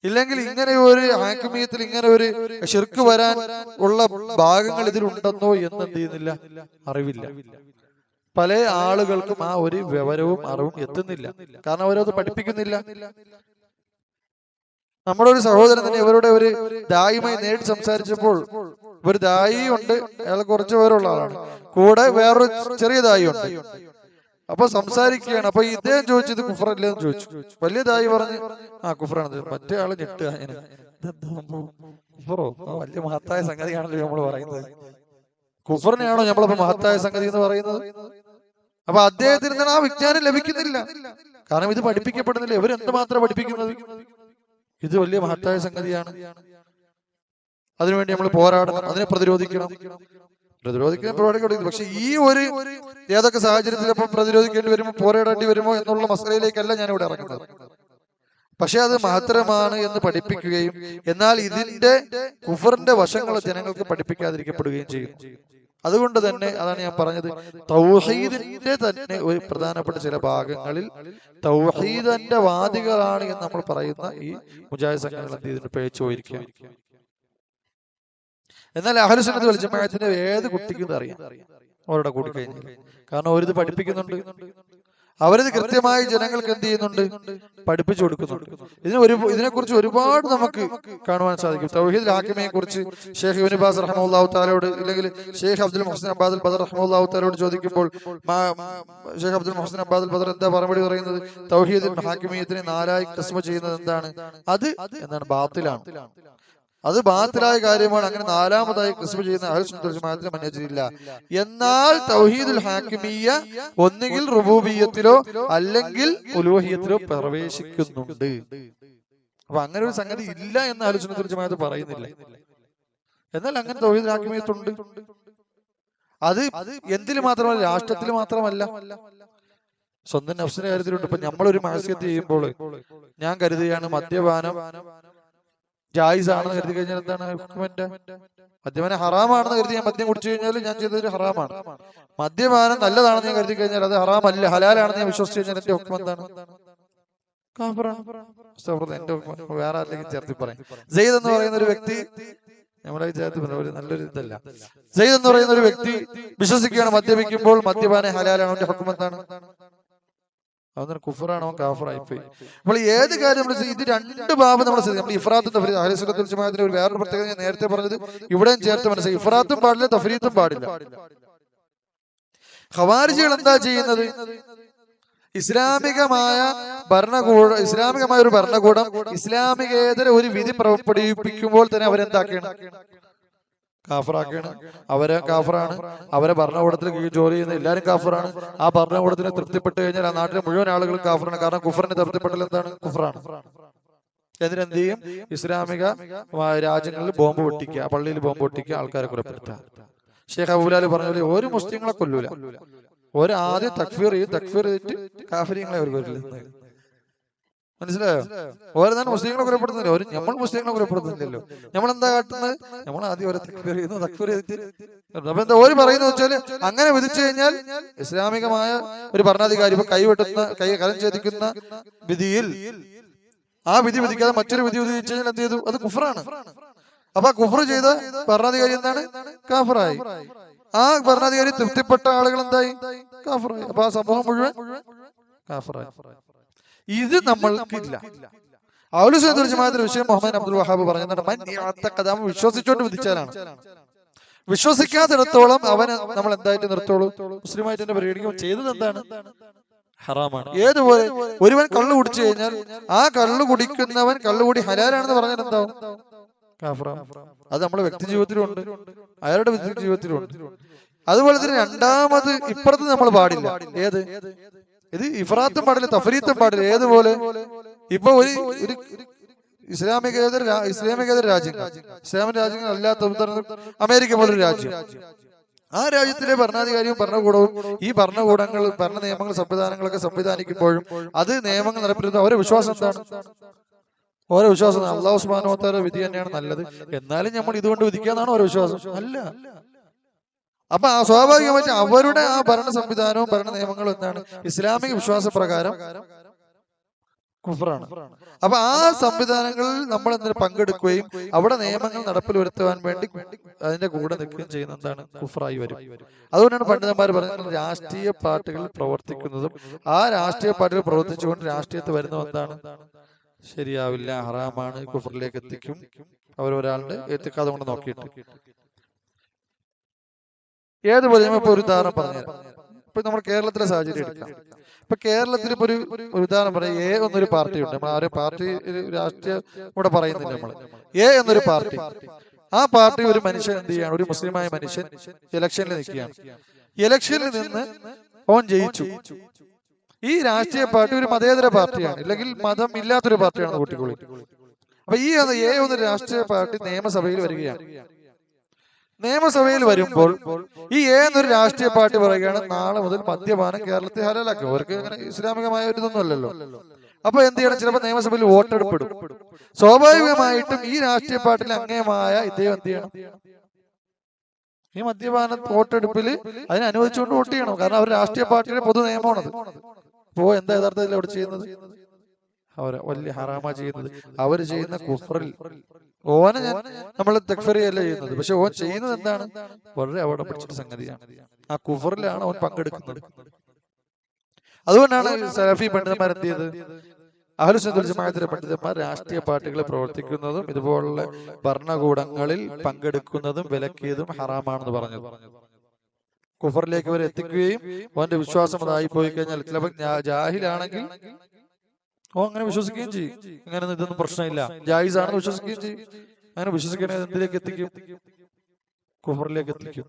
ഇല്ലെങ്കിൽ ഇങ്ങനെ ഒരു ഹാക്കിമിയത്തിൽ ഇങ്ങനെ ഒരു ശിർക്ക് വരാൻ ഉള്ള ഭാഗങ്ങൾ ഇതിലുണ്ടെന്നോ എന്ന് എന്ത് ചെയ്യുന്നില്ല, അറിവില്ല. പല ആളുകൾക്കും ആ ഒരു വിവരവും അറിവും എത്തുന്നില്ല, കാരണം അവരത് പഠിപ്പിക്കുന്നില്ല. നമ്മുടെ ഒരു സഹോദരൻ തന്നെ ഇവരുടെ ഒരു ദായിയുമായി നേരിട്ട് സംസാരിച്ചപ്പോൾ, ഒരു ദായി ഉണ്ട്, അയാൾ കുറച്ചു പേരുള്ള ആളാണ്, കൂടെ വേറൊരു ചെറിയ ദായി ഉണ്ട്. അപ്പൊ സംസാരിക്കുകയാണ്. അപ്പൊ ഇദ്ദേഹം ചോദിച്ചത് കുഫറല്ലേന്ന് ചോദിച്ചു. വലിയ ദായി പറഞ്ഞു ആ കുഫറാണ്. മറ്റേ ആള് ഞെട്ടുക, കുഫറോ, വലിയ മഹത്തായ സംഗതിയാണല്ലോ നമ്മൾ പറയുന്നത്. കുഫറിനെയാണോ നമ്മളിപ്പോ മഹത്തായ സംഗതി എന്ന് പറയുന്നത്? അപ്പൊ അദ്ദേഹത്തിന് എന്താണ് ആ വിജ്ഞാനം ലഭിക്കുന്നില്ല. കാരണം ഇത് പഠിപ്പിക്കപ്പെടുന്നില്ല. ഇവർ എന്തുമാത്രം പഠിപ്പിക്കുന്നത്? ഇത് വലിയ മഹത്തായ സംഗതിയാണ്. അതിനുവേണ്ടി നമ്മൾ പോരാടണം, അതിനെ പ്രതിരോധിക്കണം. പക്ഷെ ഈ ഒരു ഏതൊക്കെ സാഹചര്യത്തിൽ ഇപ്പൊ പ്രതിരോധിക്കേണ്ടി വരുമോ, പോരാടേണ്ടി വരുമോ എന്നുള്ള മസലയിലേക്കല്ല ഞാൻ ഇവിടെ ഇറങ്ങുന്നത്. പക്ഷെ അത് മഹത്തരമാണ് എന്ന് പഠിപ്പിക്കുകയും എന്നാൽ ഇതിന്റെ കുഫറിന്റെ വശങ്ങൾ ജനങ്ങൾക്ക് പഠിപ്പിക്കാതിരിക്കപ്പെടുകയും ചെയ്യും. അതുകൊണ്ട് തന്നെ അതാണ് ഞാൻ പറഞ്ഞത്, തൗഹീദിന്റെ തന്നെ ഒരു പ്രധാനപ്പെട്ട ചില ഭാഗങ്ങളിൽ തൗഹീദിന്റെ വാദികളാണ് എന്ന് നമ്മൾ പറയുന്ന ഈ മുജാഹിദ് സംഘടന എന്ത് ചെയ്തിട്ട് പിഴച്ചു പോയിരിക്കുക. എന്നാൽ അഹ്ലു സുന്നത്ത് വൽ ജമാഅത്തിന്റെ ഏത് കുട്ടിക്കും അറിയാം അവരുടെ കൂട്ടിക്കഴിഞ്ഞാൽ. കാരണം അവരിത് പഠിപ്പിക്കുന്നുണ്ട്, അവരിത് കൃത്യമായി ജനങ്ങൾക്ക് എന്ത് ചെയ്യുന്നുണ്ട്, പഠിപ്പിച്ചു കൊടുക്കുന്നുണ്ട്. ഇതിനെക്കുറിച്ച് ഒരുപാട് നമുക്ക് കാണുവാൻ സാധിക്കും. തൗഹീദുൽ ഹാക്കിമിയെ കുറിച്ച് ഷെയ്ഖ് ഇബ്നു ബാസ് റഹ്മത്തുള്ളാഹി തആലയോട് അല്ലെങ്കിൽ ഷെയ്ഖ് അബ്ദുൽ മുഹ്സിൻ അബ്ബാദുൽ ബദർ റഹ്മത്തുള്ളാഹി തആലയോട് ചോദിക്കുമ്പോൾ ഷെയ്ഖ് അബ്ദുൽ മുഹ്സിൻ അബ്ബാദുൽ ബദർ എന്താ മറുപടി പറയുന്നത്? തൗഹീദുൽ ഹാക്കിമിയത്തിനെ 4 ആയി ഖസ്മ ചെയ്യുന്നത് എന്താണ്? അത് എന്താണ്? ബാത്തിലാണ്. അത് ബാത്തിലായ കാര്യമാണ്. അങ്ങനെ 4ാമതായി ഖസ്മ ചെയ്യുന്ന അഹ്ലു സുന്നത്ത് വൽ ജമാഅത്തിന്റെ മനഹജില്ല. എന്നാൽ തൗഹീദുൽ ഹാക്കിമിയ്യ ഒന്നുകിൽ റുബൂബിയ്യത്തിലോ അല്ലെങ്കിൽ ഉലൂഹിയ്യത്തിലോ പ്രവേശിക്കുന്നുണ്ട്. അപ്പൊ അങ്ങനെ ഒരു സംഗതി ഇല്ല എന്ന് അഹ്ലു സുന്നത്ത് വൽ ജമാഅത്ത് പറയുന്നില്ല. എന്നാൽ അങ്ങനെ തൗഹീദുൽ ഹാക്കിമിയ്യത്തുണ്ട്. അത് എന്തിൽ മാത്രമല്ല, രാഷ്ട്രത്തിൽ മാത്രമല്ല, സ്വന്തം നഫ്സിന്റെ കാര്യത്തിലുണ്ട്. ഇപ്പൊ നമ്മളൊരു മഅസിയത്ത് ചെയ്യുമ്പോൾ ഞാൻ കരുതുകയാണ് മദ്യപാനം ജായിസ് ആണെന്ന് കരുതി കഴിഞ്ഞാൽ എന്താണ് ഹുക്മന്റെ? മദ്യപാനം ഹറാമാണെന്ന് കരുതി ഞാൻ മദ്യം കുടിച്ചു കഴിഞ്ഞാൽ ഞാൻ ചെയ്തൊരു ഹറാമാണ്. മദ്യപാനം നല്ലതാണെന്ന് ഞാൻ കരുതി കഴിഞ്ഞാൽ അത് ഹറാമല്ല, ഹലാലാണെന്ന് ഞാൻ വിശ്വസിച്ചു കഴിഞ്ഞാൽ എന്റെ ഹുക്മം എന്താണ്? എന്റെ ഹുക്മം വേറെ ആരെങ്കിലും ചേർത്തി പറയും. സെയ്ദ് എന്ന് പറയുന്ന ഒരു വ്യക്തി, നമ്മളെ ചേർത്ത് നല്ലൊരു ഇതല്ല, സെയ്ദ് എന്ന് പറയുന്ന ഒരു വ്യക്തി വിശ്വസിക്കുകയാണ് മദ്യപിക്കുമ്പോൾ മദ്യപാനം ഹലാലാണോ, എന്റെ ഹുക്മം എന്താണ്? അതൊന്നും കുഫറാണോ, കാഫറായിപ്പോയി. അപ്പോൾ ഏത് കാര്യം നമ്മൾ ഇത് രണ്ട് ഭാഗം നമ്മൾ നമ്മൾ ഇഫ്രാത്തും തഫ്രീത്തും അഹ്ലു സുന്നത്ത് വൽ ജമാഅത്തിന്റെ ഒരു വേറൊരു പ്രത്യേകത ഞാൻ നേരത്തെ പറഞ്ഞത് ഇവിടെയും ചേർത്ത് മനസ്സിലായി. ഇഫ്രാത്തും പാടില്ല, തഫ്രീത്തും പാടില്ല. ഖവാരിജികൾ എന്താ ചെയ്യുന്നത്? ഇസ്ലാമികമായ ഒരു ഭരണകൂടം ഇസ്ലാമികേതര ഒരു വിധി പുറപ്പെടുവിപ്പിക്കുമ്പോൾ തന്നെ അവരെന്താക്കണം? കാഫറാക്കാണ്. അവരെ കാഫറാണ്. അവരെ ഭരണകൂടത്തിൽ ജോലി ചെയ്യുന്ന എല്ലാവരും കാഫറാണ്. ആ ഭരണകൂടത്തിന് തൃപ്തിപ്പെട്ട് കഴിഞ്ഞാൽ ആ നാട്ടിലെ മുഴുവൻ ആളുകളും കാഫറാണ്. കാരണം കുഫറിന് തൃപ്തിപ്പെട്ടാൽ എന്താണ്? കുഫറാണ്. എന്നിട്ടെന്ത് ചെയ്യും? ഇസ്ലാമിക രാജ്യങ്ങളിൽ ബോംബ് പൊട്ടിക്കുക, പള്ളിയിൽ ബോംബ് പൊട്ടിക്കുക, ആൾക്കാരെ കൊലപ്പെടുത്തുക. ഷെയ്ഖ് അബൂലാൽ പറഞ്ഞ പോലെ ഒരു മുസ്ലിങ്ങളെ കൊല്ലൂല. ആദ്യം തക്ഫീർ ചെയ്തിട്ട് കാഫര്യങ്ങളെ അവർ കൊല്ലുന്നത്. മനസ്സിലായോ? ഓരോ തന്നെ മുസ്ലിങ്ങളെ കൊലപ്പെടുന്നില്ല. നമ്മൾ മുസ്ലിങ്ങളെ കൊലപ്പെടുന്നില്ലല്ലോ. നമ്മളെന്താ കാട്ടുന്നത്? നമ്മൾ ആദ്യം ഓരോ തക്ഫീർ ചെയ്തിട്ട് അപ്പൊ എന്താ ഓര് പറയുന്നത് വെച്ചാല് അങ്ങനെ വിധിച്ചു കഴിഞ്ഞാൽ ഇസ്ലാമികമായ ഒരു ഭരണാധികാരി ഇപ്പൊ കരം ഛേദിക്കുന്ന വിധിയിൽ ആ വിധി വിധിക്കാതെ മറ്റൊരു വിധി വിധിച്ചു കഴിഞ്ഞാൽ എന്ത് ചെയ്തു? അത് കുഫറാണ്. അപ്പൊ കുഫർ ചെയ്ത ഭരണാധികാരി എന്താണ്? കാഫറായി. ആ ഭരണാധികാരി തൃപ്തിപ്പെട്ട ആളുകൾ എന്തായി? കാഫറായി. അപ്പൊ ആ സമൂഹം മുഴുവൻ കാഫറായി. ഇത് നമ്മൾക്കില്ല. അഹ്ലു സുന്നത്ത് വൽ ജമാഅത്തിന്റെ വിഷയം മുഹമ്മദ് അബ്ദുൽ വഹാബ് പറഞ്ഞിട്ടുണ്ട്, വിശ്വസിച്ചോണ്ട് വിധിച്ചാലാണ്. വിശ്വസിക്കാത്തിടത്തോളം അവന് നമ്മൾ എന്തായിട്ട് നിർത്തോളൂ? മുസ്ലിമായിട്ട് തന്നെ പരിഗണിക്കും. ചെയ്തത് എന്താണ്? ഹറാമാണ്. ഏതുപോലെ ഒരുവൻ കള്ളു കുടിച്ചു കഴിഞ്ഞാൽ ആ കള്ളു കുടിക്കുന്നവൻ കള്ളുകൂടി ഹലാലാണെന്ന് പറഞ്ഞാൽ എന്താവും? കാഫറാണ്. അത് നമ്മുടെ വ്യക്തി ജീവിതത്തിലുണ്ട്, അയാളുടെ വ്യക്തി ജീവിതത്തിലുണ്ട്. അതുപോലെ തന്നെ രണ്ടാമത് ഇപ്പുറത്ത് നമ്മൾ പാടില്ല. ഏത്? ഇത് ഇഫ്രാത്തും പാടില്ല, തഫ്രീത്തും പാടില്ല. ഏതുപോലെ? ഇപ്പൊ ഒരു ഇസ്ലാമികേതര രാജ്യങ്ങൾ, ഇസ്ലാമിക രാജ്യങ്ങൾ അല്ലാത്ത അമേരിക്ക പോലൊരു രാജ്യം, ആ രാജ്യത്തിലെ ഭരണാധികാരിയും ഭരണകൂടവും ഈ ഭരണകൂടങ്ങൾ ഭരണ നിയമങ്ങൾ സംവിധാനങ്ങളൊക്കെ സംവിധാനിക്കുമ്പോഴും അത് നിയമങ്ങൾ നടപ്പിലാക്കുന്ന അവരുടെ വിശ്വാസം എന്താണ്? ഓരോ വിശ്വാസം അല്ലാഹു സുബ്ഹാനഹു വ തആല വിധി തന്നെയാണ് നല്ലത്, എന്നാലും നമ്മൾ ഇതുകൊണ്ട് വിധിക്കാന്നാണ് ഓരോ വിശ്വാസം. അല്ല. അപ്പൊ സ്വാഭാവികമായിട്ട് അവരുടെ ആ ഭരണ സംവിധാനവും ഭരണ നിയമങ്ങളും എന്താണ്? ഇസ്ലാമിക വിശ്വാസ പ്രകാരം കുഫറാണ്. അപ്പൊ ആ സംവിധാനങ്ങളിൽ നമ്മൾ എന്തിനു പങ്കെടുക്കുകയും അവിടെ നിയമങ്ങൾ നടപ്പിൽ വരുത്തുവാൻ വേണ്ടി അതിന്റെ കൂടെ നിൽക്കുകയും ചെയ്യുന്ന എന്താണ്? കുഫറായി വരും. അതുകൊണ്ടാണ് പണ്ഡിതന്മാർ പറയുന്നത് രാഷ്ട്രീയ പാർട്ടികളിൽ പ്രവർത്തിക്കുന്നതും ആ രാഷ്ട്രീയ പാർട്ടികൾ പ്രവർത്തിച്ചുകൊണ്ട് രാഷ്ട്രീയത്തിൽ വരുന്നത് എന്താണ്? ശരിയാവില്ല, ഹറാമാണ്, കുഫറിലേക്ക് എത്തിക്കും. അവരൊരാളുടെ എത്തിക്കാതെ കൊണ്ട് നോക്കിയിട്ട് ഏതുപോലെ ഇപ്പൊ ഒരു ഉദാഹരണം പറഞ്ഞാൽ ഇപ്പൊ നമ്മൾ കേരളത്തിലെ സാഹചര്യം എടുക്കാം. ഇപ്പൊ കേരളത്തിൽ ഇപ്പൊ ഒരു ഉദാഹരണം പറയാം. എ എന്നൊരു പാർട്ടി ഉണ്ട്. നമ്മൾ ആരും പാർട്ടി രാഷ്ട്രീയം ഇവിടെ പറയുന്നില്ല. നമ്മൾ എ എന്നൊരു പാർട്ടി, ആ പാർട്ടി ഒരു മനുഷ്യൻ എന്ത് ചെയ്യാണ്, ഒരു മുസ്ലിമായ മനുഷ്യൻ ഇലക്ഷനിൽ നിൽക്കുകയാണ്. ഇലക്ഷനിൽ നിന്ന് ഓൻ ജയിച്ചു. ഈ രാഷ്ട്രീയ പാർട്ടി ഒരു മതേതര പാർട്ടിയാണ്, അല്ലെങ്കിൽ മതം ഇല്ലാത്തൊരു പാർട്ടിയാണ് കൂട്ടിക്കൊള്ളി. അപ്പൊ ഈ ഒരു രാഷ്ട്രീയ പാർട്ടി നിയമസഭയിൽ വരികയാണ്. നിയമസഭയിൽ വരുമ്പോൾ ഈ എന്നൊരു രാഷ്ട്രീയ പാർട്ടി പറയുകയാണ് നാളെ മുതൽ മദ്യപാനം കേരളത്തിൽ ഹലാലാക്കും. അവർക്ക് അങ്ങനെ ഇസ്ലാമികമായ ഒരു ഇതൊന്നും അല്ലല്ലോ. അപ്പൊ എന്ത് ചെയ്യണം, ചിലപ്പോൾ നിയമസഭയിൽ വോട്ടെടുപ്പിടും. സ്വാഭാവികമായിട്ടും ഈ രാഷ്ട്രീയ പാർട്ടിയിൽ അംഗമായ ഇദ്ദേഹം എന്ത് ചെയ്യണം, ഈ മദ്യപാന വോട്ടെടുപ്പിൽ അതിനെ അനുവദിച്ചുകൊണ്ട് വോട്ട് ചെയ്യണം. കാരണം അവർ രാഷ്ട്രീയ പാർട്ടിയുടെ പൊതു നിയമമാണത്. അപ്പോ എന്താ യഥാർത്ഥത്തിൽ അവിടെ ചെയ്യുന്നത്, അവർ വലിയ ഹറാമ ചെയ്യുന്നത്. അവർ ചെയ്യുന്ന കുഫറിൽ ഓനെ നമ്മൾ തക്ഫിറിയല്ല ചെയ്യുന്നത്, പക്ഷെ ഓൻ ചെയ്യുന്നത് എന്താണ്, വളരെ അവിടെ പിടിച്ചിട്ട് സംഗതിയാണ്. ആ കുഫറിലാണ് ഓൻ പങ്കെടുക്കുന്നത്. അതുകൊണ്ടാണ് സലഫി പണ്ഡിതന്മാർ എന്ത് ചെയ്ത്, അഹ്ലുസുന്നത്ത് വൽ ജമാഅത്തിന്റെ പണ്ഡിതന്മാർ രാഷ്ട്രീയ പാർട്ടികൾ പ്രവർത്തിക്കുന്നതും ഇതുപോലുള്ള ഭരണകൂടങ്ങളിൽ പങ്കെടുക്കുന്നതും വിലക്കിയതും ഹറാമാണെന്ന് പറഞ്ഞത്. കുഫറിലേക്ക് അവർ എത്തിക്കുകയും അവന്റെ വിശ്വാസം അതായി പോയി കഴിഞ്ഞാൽ ചിലപ്പോൾ ജാഹിലാണെങ്കിൽ ഓ അങ്ങനെ വിശ്വസിക്കുകയും ചെയ്യും. അങ്ങനെ ഇതൊന്നും പ്രശ്നമില്ല, ജായിസ് ആണെന്ന് വിശ്വസിക്കുകയും ചെയ്യും. അങ്ങനെ വിശ്വസിക്കണേ എന്തിലേക്ക് എത്തിക്കും, കുഫറിലേക്ക് എത്തിക്കും.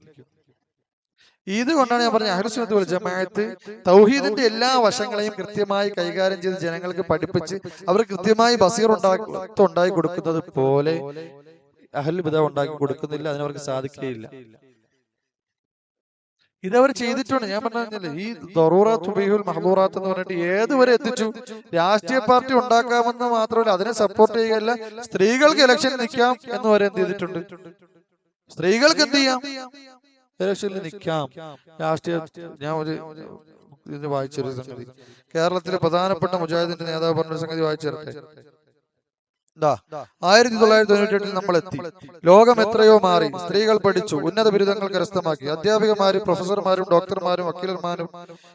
ഇതുകൊണ്ടാണ് ഞാൻ പറഞ്ഞ അഹ്ലുസുന്നത്ത് വൽ ജമാഅത്ത് തൗഹീദിന്റെ എല്ലാ വശങ്ങളെയും കൃത്യമായി കൈകാര്യം ചെയ്ത് ജനങ്ങൾക്ക് പഠിപ്പിച്ച് അവർ കൃത്യമായി ബസീർ ഉണ്ടാക്കി കൊടുക്കുന്നത് പോലെ അഹ്ലുൽ ബിദ്അ ഉണ്ടാക്കി കൊടുക്കുന്നില്ല. അതിനവർക്ക് സാധിക്കുകയില്ല. ഇതവർ ചെയ്തിട്ടുണ്ട്. ഞാൻ പറഞ്ഞില്ലേ, ഈ ദറൂറത്ത് തുബീഹുൽ മഹ്ദൂറാത്ത് എന്ന് പറഞ്ഞിട്ട് ഏതുവരെ എത്തിച്ചു. രാഷ്ട്രീയ പാർട്ടി ഉണ്ടാക്കാമെന്ന് മാത്രമല്ല, അതിനെ സപ്പോർട്ട് ചെയ്യുകയല്ല, സ്ത്രീകൾക്ക് ഇലക്ഷനിൽ നിൽക്കാം എന്ന് വരെ എന്ത് ചെയ്തിട്ടുണ്ട്. സ്ത്രീകൾക്ക് എന്ത് ചെയ്യാം, ഇലക്ഷനിൽ നിൽക്കാം. രാഷ്ട്രീയ ഞാൻ ഒരു ഇത് വായിച്ചൊരു സംഗതി, കേരളത്തിലെ പ്രധാനപ്പെട്ട മുജാഹിദിന്റെ നേതാവ് പറഞ്ഞൊരു സംഗതി വായിച്ചിരട്ടെ. 1998 നമ്മൾ എത്തി. ലോകം എത്രയോ മാറി. സ്ത്രീകൾ പഠിച്ചു, ഉന്നത ബിരുദങ്ങൾ കരസ്ഥമാക്കി. അധ്യാപികമാരും പ്രൊഫസർമാരും ഡോക്ടർമാരും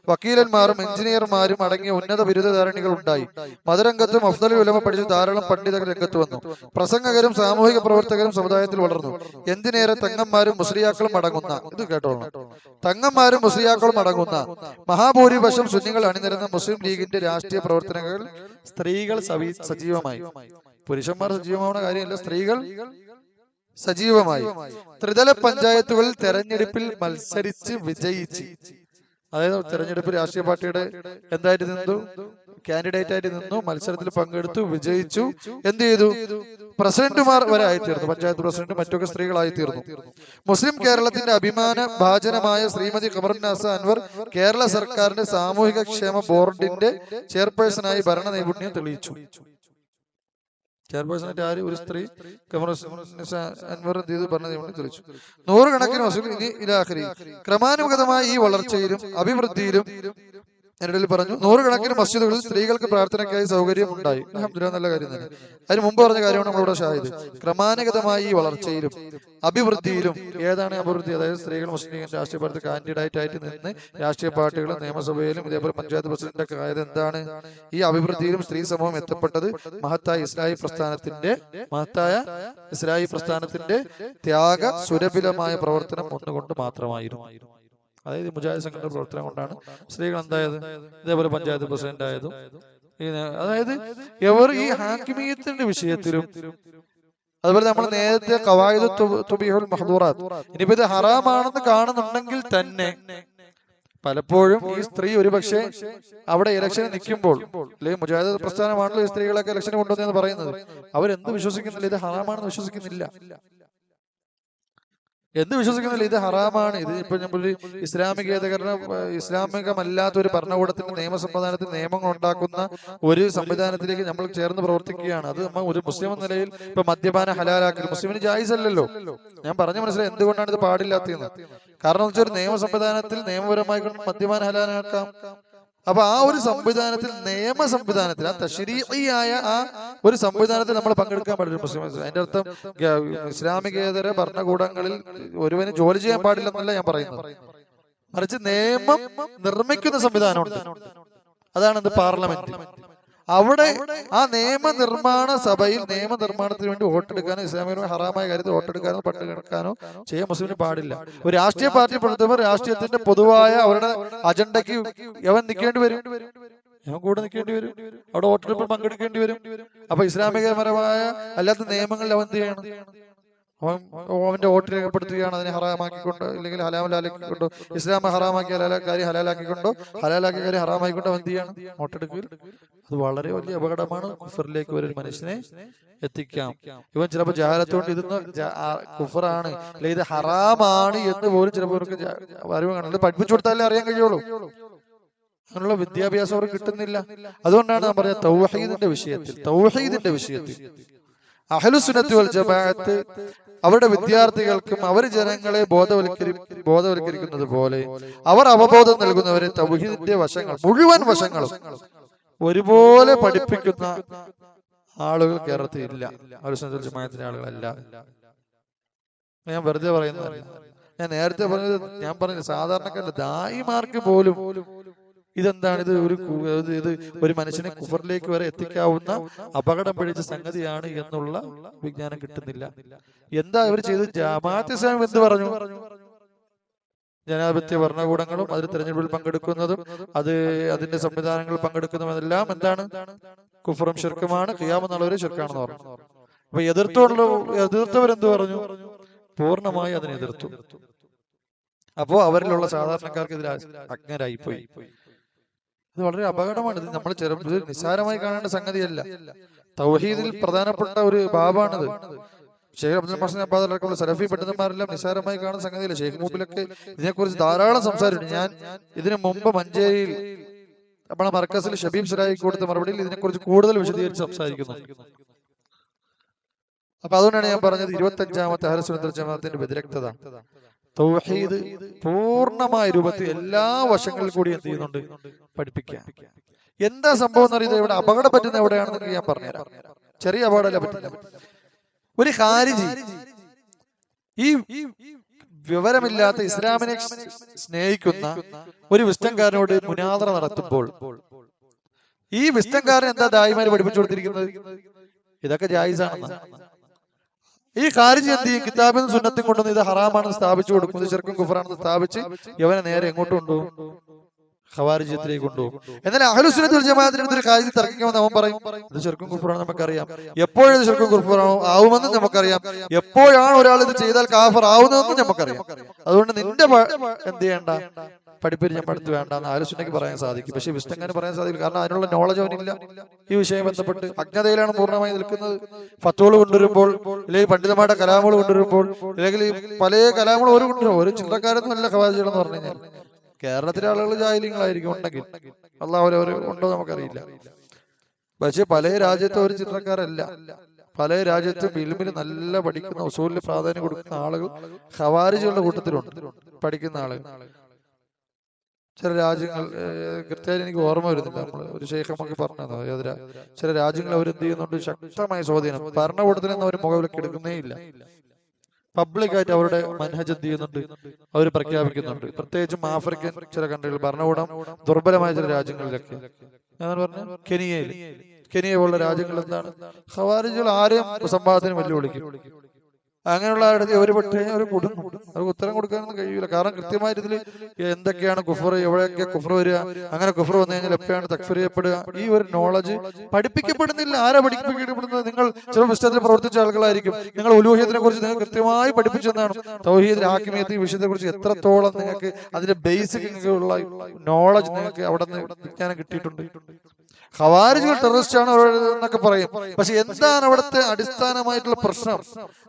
വക്കീലന്മാരും എഞ്ചിനീയർമാരും അടങ്ങിയ ഉന്നത ബിരുദധാരണികൾ ഉണ്ടായി. മതരംഗത്തും അഫ്ദലുൽ ഉലമ പഠിച്ച ധാരാളം പണ്ഡിതർ രംഗത്ത് വന്നു. പ്രസംഗകരും സാമൂഹിക പ്രവർത്തകരും സമുദായത്തിൽ വളർന്നു. എന്തിനേറെ തങ്ങന്മാരും മുസ്ലിയാക്കളും അടങ്ങുന്ന, ഇത് കേട്ടോളണം, തങ്ങന്മാരും മുസ്ലിയാക്കളും അടങ്ങുന്ന മഹാഭൂരിപക്ഷം സുന്നികൾ അണിനിരന്ന മുസ്ലിം ലീഗിന്റെ രാഷ്ട്രീയ പ്രവർത്തനങ്ങളിൽ സ്ത്രീകൾ സജീവമായി. പുരുഷന്മാർ സജീവമാവുന്ന കാര്യമല്ല, സ്ത്രീകൾ സജീവമായി. ത്രിതല പഞ്ചായത്തുകളിൽ തെരഞ്ഞെടുപ്പിൽ മത്സരിച്ച് വിജയിച്ച്, അതായത് തെരഞ്ഞെടുപ്പ് രാഷ്ട്രീയ പാർട്ടിയുടെ എന്തായിട്ട് നിന്നു, കാൻഡിഡേറ്റ് ആയിട്ട് നിന്നു, മത്സരത്തിൽ പങ്കെടുത്തു, വിജയിച്ചു. എന്ത് ചെയ്തു, പ്രസിഡന്റുമാർ വരെ ആയിത്തീർന്നു. പഞ്ചായത്ത് പ്രസിഡന്റ് മറ്റൊക്കെ സ്ത്രീകളായിത്തീർന്നു. മുസ്ലിം കേരളത്തിന്റെ അഭിമാന ഭാജനമായ ശ്രീമതി ഖമറുന്നീസ അൻവർ കേരള സർക്കാരിന്റെ സാമൂഹിക ക്ഷേമ ബോർഡിന്റെ ചെയർപേഴ്സണായി ഭരണ നൈപുണ്യം തെളിയിച്ചു. ചെയർപേഴ്സണായിട്ട് ആര്, ഒരു സ്ത്രീ, ഖമറുന്നീസ അൻവർ എന്ത് ചെയ്തു, ഭരണ നൈപുണ്യം തെളിയിച്ചു. നൂറുകണക്കിന് ക്രമാനുഗതമായ ഈ വളർച്ചയിലും അഭിവൃദ്ധിയിലും എന്നിടയിൽ പറഞ്ഞു, നൂറുകണക്കിന് മസ്ജിദുകളിൽ സ്ത്രീകൾക്ക് പ്രാർത്ഥനയ്ക്കായി സൗകര്യം ഉണ്ടായി. അൽഹംദുലില്ലാഹ്, നല്ല കാര്യം തന്നെ. അതിന് മുമ്പ് പറഞ്ഞ കാര്യമാണ് നമ്മളിവിടെ ഷാഹിദ്. ക്രമാനുഗതമായി ഈ വളർച്ചയിലും അഭിവൃദ്ധിയിലും, ഏതാണ് അഭിവൃദ്ധി, അതായത് സ്ത്രീകൾ മുസ്ലിം രാഷ്ട്രീയ പാർട്ടി കാൻഡിഡേറ്റ് ആയിട്ട് നിന്ന് രാഷ്ട്രീയ പാർട്ടികളും നിയമസഭയിലും ഇതേപോലെ പഞ്ചായത്ത് പ്രസിഡന്റൊക്കെ ആയത് എന്താണ്, ഈ അഭിവൃദ്ധിയിലും സ്ത്രീ സമൂഹം എത്തപ്പെട്ടത് മഹത്തായ ഇസ്ലാഹി പ്രസ്ഥാനത്തിന്റെ ത്യാഗ സുരഭിലമായ പ്രവർത്തനം ഒന്നുകൊണ്ട് മാത്രമായിരുന്നു. അതായത് മുജാഹിദ് സംഘടന പ്രവർത്തനം കൊണ്ടാണ് സ്ത്രീകൾ എന്തായത്, ഇതേപോലെ പഞ്ചായത്ത് പ്രസിഡന്റ് ആയതും. അതായത് ഇവർ ഈ ഹാക്കിമിയത്തിന്റെ വിഷയത്തിലും, അതുപോലെ നമ്മൾ നേരത്തെ ഖവായിദ് തുബീഹുൽ മഹ്ദൂറാത്ത്, ഇനിയിപ്പോ ഇത് ഹറാമാണെന്ന് കാണുന്നുണ്ടെങ്കിൽ തന്നെ പലപ്പോഴും ഈ സ്ത്രീ ഒരുപക്ഷെ അവിടെ ഇലക്ഷന് നിൽക്കുമ്പോൾ, അല്ലെങ്കിൽ മുജാഹിദ് പ്രസ്ഥാനമാണല്ലോ ഈ സ്ത്രീകളൊക്കെ ഇലക്ഷന് കൊണ്ടുവന്നെന്ന് പറയുന്നത്, അവരെന്ത് വിശ്വസിക്കുന്നില്ല, ഇത് ഹറാമാണെന്ന് വിശ്വസിക്കുന്നില്ല. എന്ത് വിശ്വസിക്കുന്നില്ല, ഇത് ഹറാമാണ്. ഇത് ഇപ്പൊ നമ്മൾ ഇസ്ലാമികമല്ലാത്ത ഒരു ഭരണകൂടത്തിന്റെ നിയമ സംവിധാനത്തിൽ നിയമങ്ങൾ ഉണ്ടാക്കുന്ന ഒരു സംവിധാനത്തിലേക്ക് നമ്മൾ ചേർന്ന് പ്രവർത്തിക്കുകയാണ്. അത് നമ്മൾ ഒരു മുസ്ലിം എന്ന നിലയിൽ ഇപ്പൊ മദ്യപാന ഹലാലാക്കൽ മുസ്ലിമിന് ജായിസ് അല്ലല്ലോ. ഞാൻ പറഞ്ഞു മനസ്സിലായി എന്തുകൊണ്ടാണ് ഇത് പാടില്ലാത്തതെന്ന്. കാരണം എന്ന് വെച്ചാൽ ഒരു നിയമ സംവിധാനത്തിൽ നിയമപരമായി മദ്യപാന ഹലാലാക്കാം. അപ്പൊ ആ ഒരു സംവിധാനത്തിൽ, നിയമ സംവിധാനത്തിൽ, ആ തശ്രീഇയായ ആ ഒരു സംവിധാനത്തിൽ നമ്മൾ പങ്കെടുക്കാൻ പാടില്ല മുസ്ലിം. അതിന്റെ അർത്ഥം ഇസ്ലാമികേതര ഭരണകൂടങ്ങളിൽ ഒരുവന് ജോലി ചെയ്യാൻ പാടില്ലെന്നല്ല ഞാൻ പറയുന്നത്. മറിച്ച് നിയമം നിർമ്മിക്കുന്ന സംവിധാനമുണ്ട്, അതാണ് പാർലമെന്റ്. അവിടെ ആ നിയമനിർമ്മാണ സഭയിൽ നിയമനിർമ്മാണത്തിന് വേണ്ടി വോട്ടെടുക്കാനോ ഇസ്ലാമികമായി ഹറാമായ കാര്യത്തിൽ വോട്ടെടുക്കാനോ പങ്കെടുക്കാനോ ചെയ്യാൻ മുസ്ലിമിന് പാടില്ല. ഒരു രാഷ്ട്രീയ പാർട്ടി പ്രവർത്തകർ രാഷ്ട്രീയത്തിന്റെ പൊതുവായ അവരുടെ അജണ്ടയ്ക്ക് അവൻ നിൽക്കേണ്ടി വരും, അവൻ കൂടെ നിൽക്കേണ്ടി വരും, അവിടെ വോട്ടെടുപ്പിൽ പങ്കെടുക്കേണ്ടി വരും. അപ്പൊ ഇസ്ലാമികപരമായ അല്ലാത്ത നിയമങ്ങളിൽ അവൻ എന്ത് ചെയ്യണം, അവന്റെ വോട്ട് രേഖപ്പെടുത്തുകയാണ്, അതിനെ ഹറാമാക്കിക്കൊണ്ടോ ഇല്ലെങ്കിൽ ഹലാലാക്കിക്കൊണ്ടോ, ഇസ്ലാം ഹറാമാക്കിയ കാര്യം ഹലാലാക്കിക്കൊണ്ടോ, ഹലാലാക്കിയ കാര്യം ഹറാമാക്കിക്കൊണ്ടോ എന്ത് ചെയ്യണം? വോട്ടെടുക്കുക. അത് വളരെ വലിയ അപകടമാണ്, കുഫറിലേക്ക് ഒരു മനുഷ്യനെ എത്തിക്കാം. ഇവൻ ചിലപ്പോൾ ജാഹലത്തോണ്ട് ഇതൊന്ന് കുഫറാണ് അല്ലെങ്കിൽ ഇത് ഹറാമാണ് എന്ന് പോലും ചിലപ്പോൾ അറിവ് കാണുന്നത് പഠിപ്പിച്ചു കൊടുത്താലേ അറിയാൻ കഴിയുള്ളൂ. അങ്ങനെയുള്ള വിദ്യാഭ്യാസം അവർക്ക് കിട്ടുന്നില്ല. അതുകൊണ്ടാണ് ഞാൻ പറഞ്ഞത് തൗഹീദിന്റെ വിഷയത്തിൽ അഹ്ലുസുന്നത്ത് വൽ ജമാഅത്ത് അവരുടെ വിദ്യാർത്ഥികൾക്കും അവർ ജനങ്ങളെ ബോധവൽക്കരിക്കുന്നത് പോലെ അവർ അവബോധം നൽകുന്നവരെ തൗഹീദിന്റെ വശങ്ങൾ, മുഴുവൻ വശങ്ങളും ഒരുപോലെ പഠിപ്പിക്കുന്ന ആളുകൾ കേരളത്തിൽ ഇല്ല. അഹ്ലുസുന്നത്ത് വൽ ജമാഅത്തിന്റെ ആളുകളല്ല. ഞാൻ വെറുതെ പറയുന്നതല്ല. ഞാൻ നേരത്തെ പറഞ്ഞത് സാധാരണക്കാരല്ല, ദായിമാർക്ക് പോലും ഇതെന്താണ്, ഇത് ഒരു മനുഷ്യനെ കുഫറിലേക്ക് വരെ എത്തിക്കാവുന്ന അപകടം പിടിച്ച സംഗതിയാണ് എന്നുള്ള വിജ്ഞാനം കിട്ടുന്നില്ല. എന്താ ഇവർ ചെയ്തത്? ജമാഅത്തെ ഇസ്ലാമി എന്ത് പറഞ്ഞു? ജനാധിപത്യ ഭരണകൂടങ്ങളും അതിൽ തെരഞ്ഞെടുപ്പിൽ പങ്കെടുക്കുന്നതും അതിന്റെ സംവിധാനങ്ങളിൽ പങ്കെടുക്കുന്നതെല്ലാം എന്താണ്? കുഫറും ശിർക്കുമാണ്, ഖിയാമത്ത് നാൾ വരെ ശിർക്കാണെന്ന് പറഞ്ഞു. അപ്പൊ എതിർത്തവരെന്ത് പറഞ്ഞു? പൂർണ്ണമായി അതിനെ എതിർത്തു. അപ്പോ അവരിലുള്ള സാധാരണക്കാർക്ക് ഇതിൽ അജ്ഞരായിപ്പോയി. ഇത് വളരെ അപകടമാണ്. ഇത് നമ്മൾ നിസ്സാരമായി കാണേണ്ട സംഗതിയല്ല. തൗഹീദിൽ പ്രധാനപ്പെട്ട ഒരു ബാബാണിത്. ഷെയ്ഖ് അബ്ദുൽ മുഹ്സിൻ അബ്ബാദ് അടക്കമുള്ള സലഫി പണ്ഡിതന്മാരെല്ലാം നിസ്സാരമായി കാണുന്ന സംഗതിയില്ല. ഷെയ്ഖ് മൂപ്പിലൊക്കെ ഇതിനെക്കുറിച്ച് ധാരാളം സംസാരിച്ചു. ഞാൻ ഇതിനു മുമ്പ് മഞ്ചേരിയിൽ നമ്മളെ മർക്കസിൽ ഷബീബ് സലാഹി കൊടുത്ത മറുപടിയിൽ ഇതിനെക്കുറിച്ച് കൂടുതൽ വിശദീകരിച്ച് സംസാരിക്കുന്നു. അപ്പൊ അതുകൊണ്ടാണ് ഞാൻ പറഞ്ഞത് 25ാമത്തെ അഹ്ലുസുന്നത്ത് വൽ ജമാഅത്തിന്റെ വ്യതിരക്തത. തൗഹീദ് പൂർണ്ണമായ രൂപത്തിൽ എല്ലാ വശങ്ങളിൽ കൂടി എന്ത് ചെയ്യുന്നുണ്ട്? പഠിപ്പിക്കുക. എന്താ സംഭവം എന്ന് അറിയുന്നത്? ഇവിടെ അപകടം പറ്റുന്ന എവിടെയാണെന്ന് ഞാൻ പറഞ്ഞുതരാം. ചെറിയ അപകടമല്ല പറ്റില്ല. ഒരു ഖാരിജി ഈ വിവരമില്ലാത്ത ഇസ്ലാമിനെ സ്നേഹിക്കുന്ന ഒരു വിസ്തംകാരനോട് മുനാദറ നടത്തുമ്പോൾ ഈ വിസ്തംകാരൻ എന്താ ദായിമാര് പഠിപ്പിച്ചു കൊടുത്തിരിക്കുന്നത്? ഇതൊക്കെ ജായിസാണെന്ന്. ഈ ഖാരിജി എന്ത് ചെയ്യും? കിതാബിൽ നിന്ന് സുന്നത്തും കൊണ്ടുവന്ന് ഇത് ഹറാമാണെന്ന് സ്ഥാപിച്ചു കൊടുക്കും, ഇത് ശിർക്കും കുഫറാണെന്ന് സ്ഥാപിച്ച് യവനെ നേരെ എങ്ങോട്ട് കൊണ്ടുപോകും? ഖവാരിജത്തിലേക്ക് കൊണ്ടുപോകും. എന്നാൽ അഹ്ലുസുന്നത്ത് വൽ ജമാഅത്തിന്റെ അടുത്ത് ഒരു ഖാരിജി തർക്കിക്കുമെന്ന് അവൻ പറയും ഇത് ശിർക്കും കുഫറാണെന്ന് നമുക്കറിയാം. എപ്പോഴത് ശിർക്കും കുഫറാണോ ആവുമെന്നും നമുക്കറിയാം. എപ്പോഴാണ് ഒരാൾ ഇത് ചെയ്താൽ കാഫർ ആവുന്നതെന്നും നമുക്കറിയാം. അതുകൊണ്ട് നിന്റെ എന്ത് ചെയ്യണ്ട, പഠിപ്പിന് ഞാൻ പഠിത്തു വേണ്ട എന്ന് അഹ്ലുസുന്നയ്ക്ക് പറയാൻ സാധിക്കും. പക്ഷെ വിസ്തംഗാന് പറയാൻ സാധിക്കില്ല. കാരണം അതിനുള്ള നോളജ് അവനില്ല. ഈ വിഷയം ബന്ധപ്പെട്ട് അജ്ഞതയിലാണ് പൂർണ്ണമായി നിൽക്കുന്നത്. ഫത്വകൾ കൊണ്ടുവരുമ്പോൾ അല്ലെങ്കിൽ പണ്ഡിതന്മാരുടെ കലാമുകൾ കൊണ്ടുവരുമ്പോൾ അല്ലെങ്കിൽ പല കലാമുകൾ ഒരു കൊണ്ടുവരും. ഒരു ചിത്രക്കാരൊന്നും അല്ല ഖവാരിജികളെന്ന് പറഞ്ഞു കഴിഞ്ഞാൽ. കേരളത്തിലെ ആളുകൾ ജാഹിലീങ്ങളായിരിക്കും, ഉണ്ടെങ്കിൽ അള്ളാഹു ഉണ്ടോ നമുക്കറിയില്ല. പക്ഷെ പല രാജ്യത്തും ഒരു ചിത്രക്കാരല്ല. പല രാജ്യത്തും ഇൽമിൽ നല്ല പഠിക്കുന്ന, ഉസൂലിന് പ്രാധാന്യം കൊടുക്കുന്ന ആളുകൾ ഖവാരിജികളുടെ കൂട്ടത്തിലുണ്ട്, പഠിക്കുന്ന ആളുകൾ. ചില രാജ്യങ്ങൾ കൃത്യമായി എനിക്ക് ഓർമ്മ വരുന്നില്ല, നമ്മൾ ഒരു ശൈഖ് നമുക്ക് പറഞ്ഞു. ചില രാജ്യങ്ങൾ അവരെന്ത് ചെയ്യുന്നുണ്ട്? ശക്തമായ സ്വാധീനം. ഭരണകൂടത്തിൽ നിന്ന് അവർ മുഖവിലക്ക് എടുക്കുന്നേ ഇല്ല. പബ്ലിക്കായിട്ട് അവരുടെ മൻഹജ് എന്ത് ചെയ്യുന്നുണ്ട്? അവർ പ്രഖ്യാപിക്കുന്നുണ്ട്. പ്രത്യേകിച്ചും ആഫ്രിക്കൻ ചില കൺട്രികൾ ഭരണകൂടം ദുർബലമായ ചില രാജ്യങ്ങളിലൊക്കെ, ഞാൻ പറഞ്ഞു കെനിയ പോലുള്ള രാജ്യങ്ങൾ എന്താണ്? ഖവാരിജികൾ ആരെയും സംവാദത്തിന് വെല്ലുവിളിക്കും. അങ്ങനെയുള്ള ആരുടെ ഒരു പക്ഷേ അവർ കൊടുക്കും. അവർക്ക് ഉത്തരം കൊടുക്കാനൊന്നും കഴിയില്ല. കാരണം കൃത്യമായിട്ട് ഇതിൽ എന്തൊക്കെയാണ് കുഫർ, എവിടെയൊക്കെ കുഫർ വരിക, അങ്ങനെ കുഫർ വന്നു കഴിഞ്ഞാൽ എപ്പോഴാണ് തക്ഫീർ ചെയ്യപ്പെടുക, ഈ ഒരു നോളജ് പഠിപ്പിക്കപ്പെടുന്നില്ല. ആരാ പഠിപ്പിക്കപ്പെടുന്നത്? നിങ്ങൾ ചില പുസ്തകത്തിൽ പ്രവർത്തിച്ച ആളുകളായിരിക്കും. നിങ്ങൾ ഉലൂഹിയത്തിനെ കുറിച്ച് നിങ്ങൾ കൃത്യമായി പഠിപ്പിച്ചെന്നാണ്. തൗഹീദ്, ഹാക്കിമിയത്ത്, ഈ വിഷയത്തെ കുറിച്ച് എത്രത്തോളം നിങ്ങൾക്ക് അതിന്റെ ബേസിക് ഉള്ള നോളജ് നിങ്ങൾക്ക് അവിടെ നിന്ന് വിജ്ഞാനം കിട്ടിയിട്ടുണ്ട്. ഖവാരിജികൾ ടെററിസ്റ്റ് ആണ് എന്നൊക്കെ പറയും. പക്ഷെ എന്താണ് അവിടുത്തെ അടിസ്ഥാനമായിട്ടുള്ള പ്രശ്നം,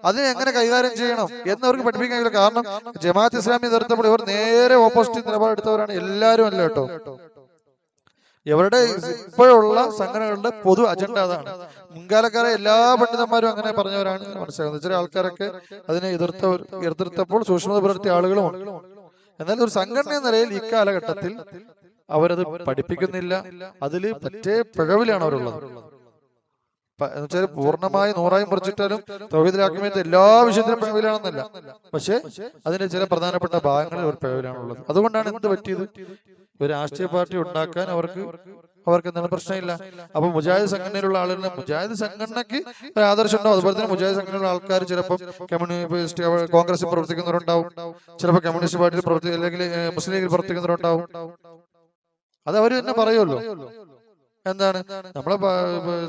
അതിനെ എങ്ങനെ കൈകാര്യം ചെയ്യണം എന്നവർക്ക് പഠിപ്പിക്കാൻ കഴിയില്ല. കാരണം ജമാഅത്ത് ഇസ്ലാമി നേതൃത്വത്തിൽ ഇവർ നേരെ ഓപ്പോസിറ്റ് നിലപാടെടുത്തവരാണ്. എല്ലാവരും അല്ല കേട്ടോ. ഇവരുടെ ഇപ്പോഴുള്ള സംഘടനകളുടെ പൊതു അജണ്ട അതാണ്. മുൻകാലക്കാരെ എല്ലാ പണ്ഡിതന്മാരും അങ്ങനെ പറഞ്ഞവരാണ് മനസ്സിലാക്കുന്നത്. ചില ആൾക്കാരൊക്കെ അതിനെ എതിർത്തപ്പോൾ സൂക്ഷ്മത പുലർത്തിയ ആളുകളുമുണ്ട്. എന്നാൽ ഒരു സംഘടന എന്ന നിലയിൽ ഇക്കാലഘട്ടത്തിൽ അവരത് പഠിപ്പിക്കുന്നില്ല. അതിൽ മറ്റേ പിഴവിലാണ് അവരുള്ളത്. എന്നുവെച്ചാൽ പൂർണ്ണമായി 100 പറിച്ചിട്ടാലും തൗഹീദുൽ ഹാക്കിമിയത്ത് എല്ലാ വിഷയത്തിലും പിഴവിലാണെന്നല്ല. പക്ഷെ അതിന്റെ ചില പ്രധാനപ്പെട്ട ഭാഗങ്ങളിൽ ഒരു പിഴവിലാണുള്ളത്. അതുകൊണ്ടാണ് എന്ത് പറ്റിയത്? ഒരു രാഷ്ട്രീയ പാർട്ടി ഉണ്ടാക്കാൻ അവർക്ക് എന്താണ് പ്രശ്നമില്ല. അപ്പൊ മുജാഹിദ് സംഘടനയിലുള്ള ആളുകൾ, മുജാഹിദ് സംഘടനയ്ക്ക് ഒരു ആദർശം ഉണ്ടാവും. അതുപോലെ തന്നെ മുജാഹിദ് സംഘടനയിലുള്ള ആൾക്കാർ ചിലപ്പോൾ കമ്മ്യൂണിസ്റ്റ് കോൺഗ്രസിൽ പ്രവർത്തിക്കുന്നവരുണ്ടാവും, ചിലപ്പോൾ കമ്മ്യൂണിസ്റ്റ് പാർട്ടിയിൽ അല്ലെങ്കിൽ മുസ്ലിം ലീഗിൽ പ്രവർത്തിക്കുന്നവരുണ്ടാവും. അത് അവർ തന്നെ പറയുമല്ലോ. എന്താണ് നമ്മളെ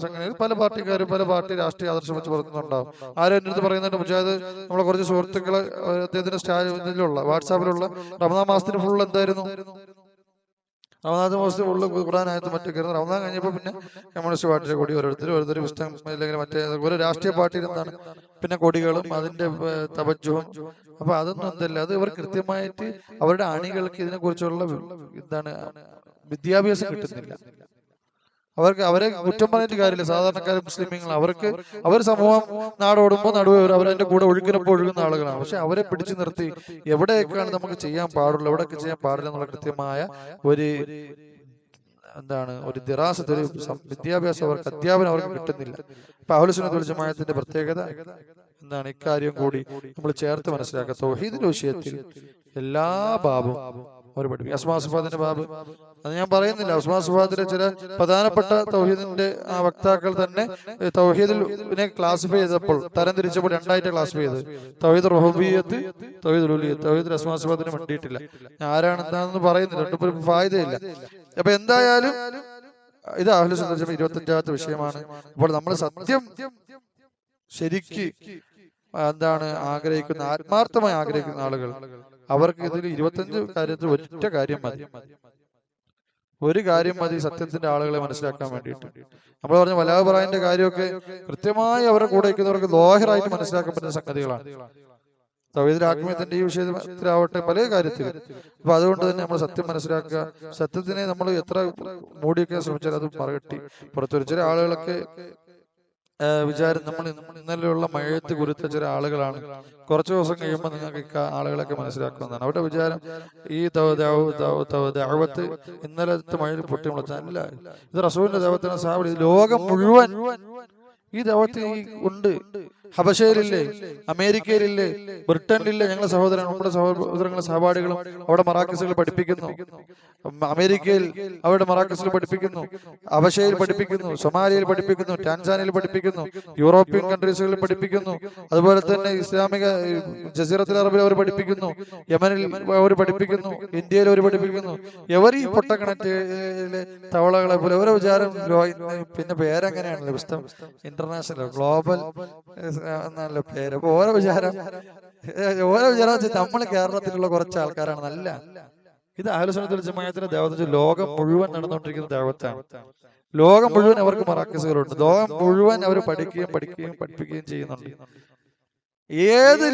സംഘടനയിൽ പല പാർട്ടിക്കാരും പല പാർട്ടി രാഷ്ട്രീയ ആദർശം വെച്ച് പുറത്തുനിന്നുണ്ടാവും. ആരും എൻ്റെ അടുത്ത് പറയുന്നുണ്ട്, മുജാഹിദ് നമ്മളെ കുറച്ച് സുഹൃത്തുക്കളെ അദ്ദേഹത്തിന്റെ വാട്സാപ്പിലുള്ള റമദാൻ മാസത്തിന് ഫുൾ എന്തായിരുന്നു, റമദാൻ മാസത്തിൽ ഫുള്ള് ഖുർആനായത്ത് മറ്റൊക്കെ ആയിരുന്നു. റമദാൻ കഴിഞ്ഞപ്പോൾ പിന്നെ കമ്മ്യൂണിസ്റ്റ് പാർട്ടിയുടെ കൊടി ഓരോരുത്തർ പുസ്തകം അല്ലെങ്കിൽ മറ്റേ ഒരു രാഷ്ട്രീയ പാർട്ടിയിൽ എന്താണ് പിന്നെ കൊടികളും അതിന്റെ തവജ്ജുഹും. അപ്പൊ അതൊന്നും എന്തല്ല, അത് ഇവർ കൃത്യമായിട്ട് അവരുടെ അണികൾക്ക് ഇതിനെക്കുറിച്ചുള്ള എന്താണ് വിദ്യാഭ്യാസം കിട്ടുന്നില്ല. അവരെ കുറ്റം പറഞ്ഞിട്ട് കാര്യമില്ല. സാധാരണക്കാർ മുസ്ലിമീങ്ങൾ അവർ സമൂഹം നാടോടുമ്പോൾ നടുവേ അവരതിന്റെ കൂടെ ഒഴുകിനപ്പോൾ ഒഴുകുന്ന ആളുകളാണ്. പക്ഷെ അവരെ പിടിച്ചു നിർത്തി എവിടെയൊക്കെയാണ് നമുക്ക് ചെയ്യാൻ പാടുള്ളൂ, എവിടെയൊക്കെ ചെയ്യാൻ പാടില്ല എന്നുള്ള കൃത്യമായ ഒരു ഒരു ദിറാസത്ത്, ഒരു വിദ്യാഭ്യാസം അധ്യാപനം അവർക്ക് കിട്ടുന്നില്ല. അപ്പൊ അഹ്ലു സുന്നത്ത് വൽ ജമാഅത്തിന്റെ പ്രത്യേകത എന്താണ്, ഇക്കാര്യം കൂടി നമ്മൾ ചേർത്ത് മനസ്സിലാക്കുക. തൗഹീദിന്റെ വിഷയത്തിൽ എല്ലാ ബാബും അവർ പഠിപ്പിക്കും. അസ്മാ സിഫാത്തിന്റെ ബാബ് അത് ഞാൻ പറയുന്നില്ല. അസ്മാ സിഫാത്തിലെ ചില പ്രധാനപ്പെട്ട തൗഹീദിന്റെ വക്താക്കൾ തന്നെ തൗഹീദിനെ ക്ലാസിഫൈ ചെയ്തപ്പോൾ തരംതിരിച്ചപ്പോൾ രണ്ടായിട്ട് ക്ലാസിഫൈ ചെയ്തത്. തൗഹീദ് റുബൂബിയ്യത്ത്, തൗഹീദ് ഉലൂഹിയ്യത്ത്. തൗഹീദ് അസ്മാ സിഫാത്തിന് വേണ്ടിയിട്ടില്ല. ആരാണ് എന്താണെന്ന് പറയുന്നില്ല, രണ്ടുപേരും ഫായിദയില്ല. അപ്പൊ എന്തായാലും ഇത് അഹ്ലു സുന്നത്ത് വൽ ജമാഅത്ത് 25ാമത്തെ വിഷയമാണ്. അപ്പോൾ നമ്മൾ സത്യം ശരിക്ക് ആഗ്രഹിക്കുന്ന, ആത്മാർത്ഥമായി ആഗ്രഹിക്കുന്ന ആളുകൾ, അവർക്ക് ഇതിൽ 25 കാര്യത്തിൽ ഒറ്റ കാര്യം മതി, ഒരു കാര്യം മതി സത്യത്തിന്റെ ആളുകളെ മനസ്സിലാക്കാൻ വേണ്ടിയിട്ട്. നമ്മൾ പറഞ്ഞ വലാഹ് പറയാന്റെ കാര്യമൊക്കെ കൃത്യമായി അവരുടെ കൂടെ ഇരിക്കുന്നവർക്ക് ലോഹറായിട്ട് മനസ്സിലാക്കാൻ പറ്റുന്ന സംഗതികളാണ്. തൗഹീദുൽ ആത്മീയത്തിന്റെ ഈ വിഷയത്തിലാവട്ടെ പല കാര്യത്തിലും. അപ്പൊ അതുകൊണ്ട് തന്നെ നമ്മൾ സത്യം മനസ്സിലാക്കുക. സത്യത്തിനെ നമ്മൾ എത്ര മൂടിയൊക്കെ ശ്രമിച്ചാൽ അത് മറകട്ടി പുറത്തൊരു ചില ആളുകളൊക്കെ വിചാരം നമ്മൾ ഇന്നലെയുള്ള മഴയത്ത് കുരുത്ത ചില ആളുകളാണ്. കുറച്ചു ദിവസം കഴിയുമ്പോൾ നിങ്ങൾക്ക് ആളുകളൊക്കെ മനസ്സിലാക്കുന്നതാണ്. അവരുടെ വിചാരം ഈ ദഅവത്ത് ഇന്നലത്തെ മഴയിൽ പൊട്ടി മുളച്ചല്ല. ഇത് റസൂലിന്റെ ദഅവത്തിന് സാഹചര്യം ലോകം മുഴുവൻ ഈ ദഅവത്ത് ഉണ്ട്. ഹബശയിലില്ലേ, അമേരിക്കയിലില്ലേ, ബ്രിട്ടനിലില്ലേ, നമ്മുടെ സഹോദരങ്ങളും സഹപാഠികളും അവിടെ മറാക്കിസുകൾ പഠിപ്പിക്കുന്നു. അമേരിക്കയിൽ അവരുടെ മറാക്കിസുകൾ പഠിപ്പിക്കുന്നു, ഹബശയിൽ പഠിപ്പിക്കുന്നു, സൊമാലിയയിൽ പഠിപ്പിക്കുന്നു, ടാൻസാനിയയിൽ പഠിപ്പിക്കുന്നു, യൂറോപ്യൻ കൺട്രീസുകളിൽ പഠിപ്പിക്കുന്നു. അതുപോലെ തന്നെ ഇസ്ലാമിക ജസീറത്തുൽ അറബിൽ അവർ പഠിപ്പിക്കുന്നു, യമനിൽ അവർ പഠിപ്പിക്കുന്നു, ഇന്ത്യയിൽ അവർ പഠിപ്പിക്കുന്നു. എവർ ഈ പൊട്ടക്കണറ്റിലെ തവളകളെ പോലെ ഓരോ വിചാരം. പിന്നെ പേരെങ്ങനെയാണല്ലോ, പുസ്തകം ഇന്റർനാഷണൽ ഗ്ലോബൽ നല്ല പേര്. അപ്പൊ ഓരോ വിചാരം നമ്മൾ കേരളത്തിലുള്ള കുറച്ച് ആൾക്കാരാണ്. നല്ല ഇത് അഹ്ലു സുന്നത്ത് വൽ ജമാഅത്തിന്റെ ദഅവത്ത് ലോകം മുഴുവൻ നടന്നുകൊണ്ടിരിക്കുന്ന ദഅവത്താണ്. ലോകം മുഴുവൻ അവർക്ക് മറാക്കിസുകളുണ്ട്. ലോകം മുഴുവൻ അവർ പഠിപ്പിക്കുകയും ചെയ്യുന്നുണ്ട്. ഏത്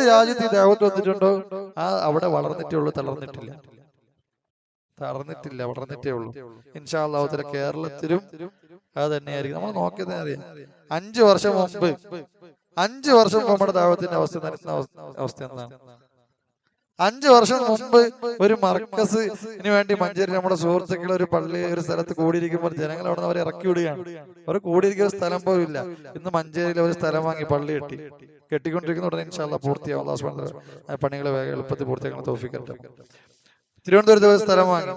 രാജ്യത്ത് ഈ ദഅവത്ത് വന്നിട്ടുണ്ടോ അവിടെ വളർന്നിട്ടേ ഉള്ളൂ, തളർന്നിട്ടില്ല, വളർന്നിട്ടേ ഉള്ളൂ. ഇൻഷാ അല്ലാഹു തആല കേരളത്തിലും അത് തന്നെയായിരിക്കും. നമ്മൾ നോക്കിയതേ അറിയാം. 5 വർഷം മുമ്പ് നമ്മുടെ ദഅവത്തിന്റെ അവസ്ഥ എന്താണ്? 5 വർഷം മുമ്പ് ഒരു മർക്കസിന് വേണ്ടി മഞ്ചേരി നമ്മുടെ സുഹൃത്തുക്കൾ ഒരു പള്ളി ഒരു സ്ഥലത്ത് കൂടിയിരിക്കുമ്പോൾ ജനങ്ങൾ അവിടെ അവരെ ഇറക്കി വിടുകയാണ്. അവർ കൂടിയിരിക്കുന്ന സ്ഥലം പോലും ഇല്ല. ഇന്ന് മഞ്ചേരിയിൽ ഒരു സ്ഥലം വാങ്ങി പള്ളി കെട്ടിക്കൊണ്ടിരിക്കുന്ന ഉടനെ ഇൻഷാ അല്ലാഹ് പൂർത്തിയാവും. അല്ലാഹു സുബ്ഹാനഹു വ തആല പണികളെ വേഗം എളുപ്പത്തിൽ പൂർത്തിയാക്കാൻ തൗഫീഖ് നൽകട്ടെ. തിരുവനന്തപുരത്ത് ഒരു സ്ഥലം വാങ്ങി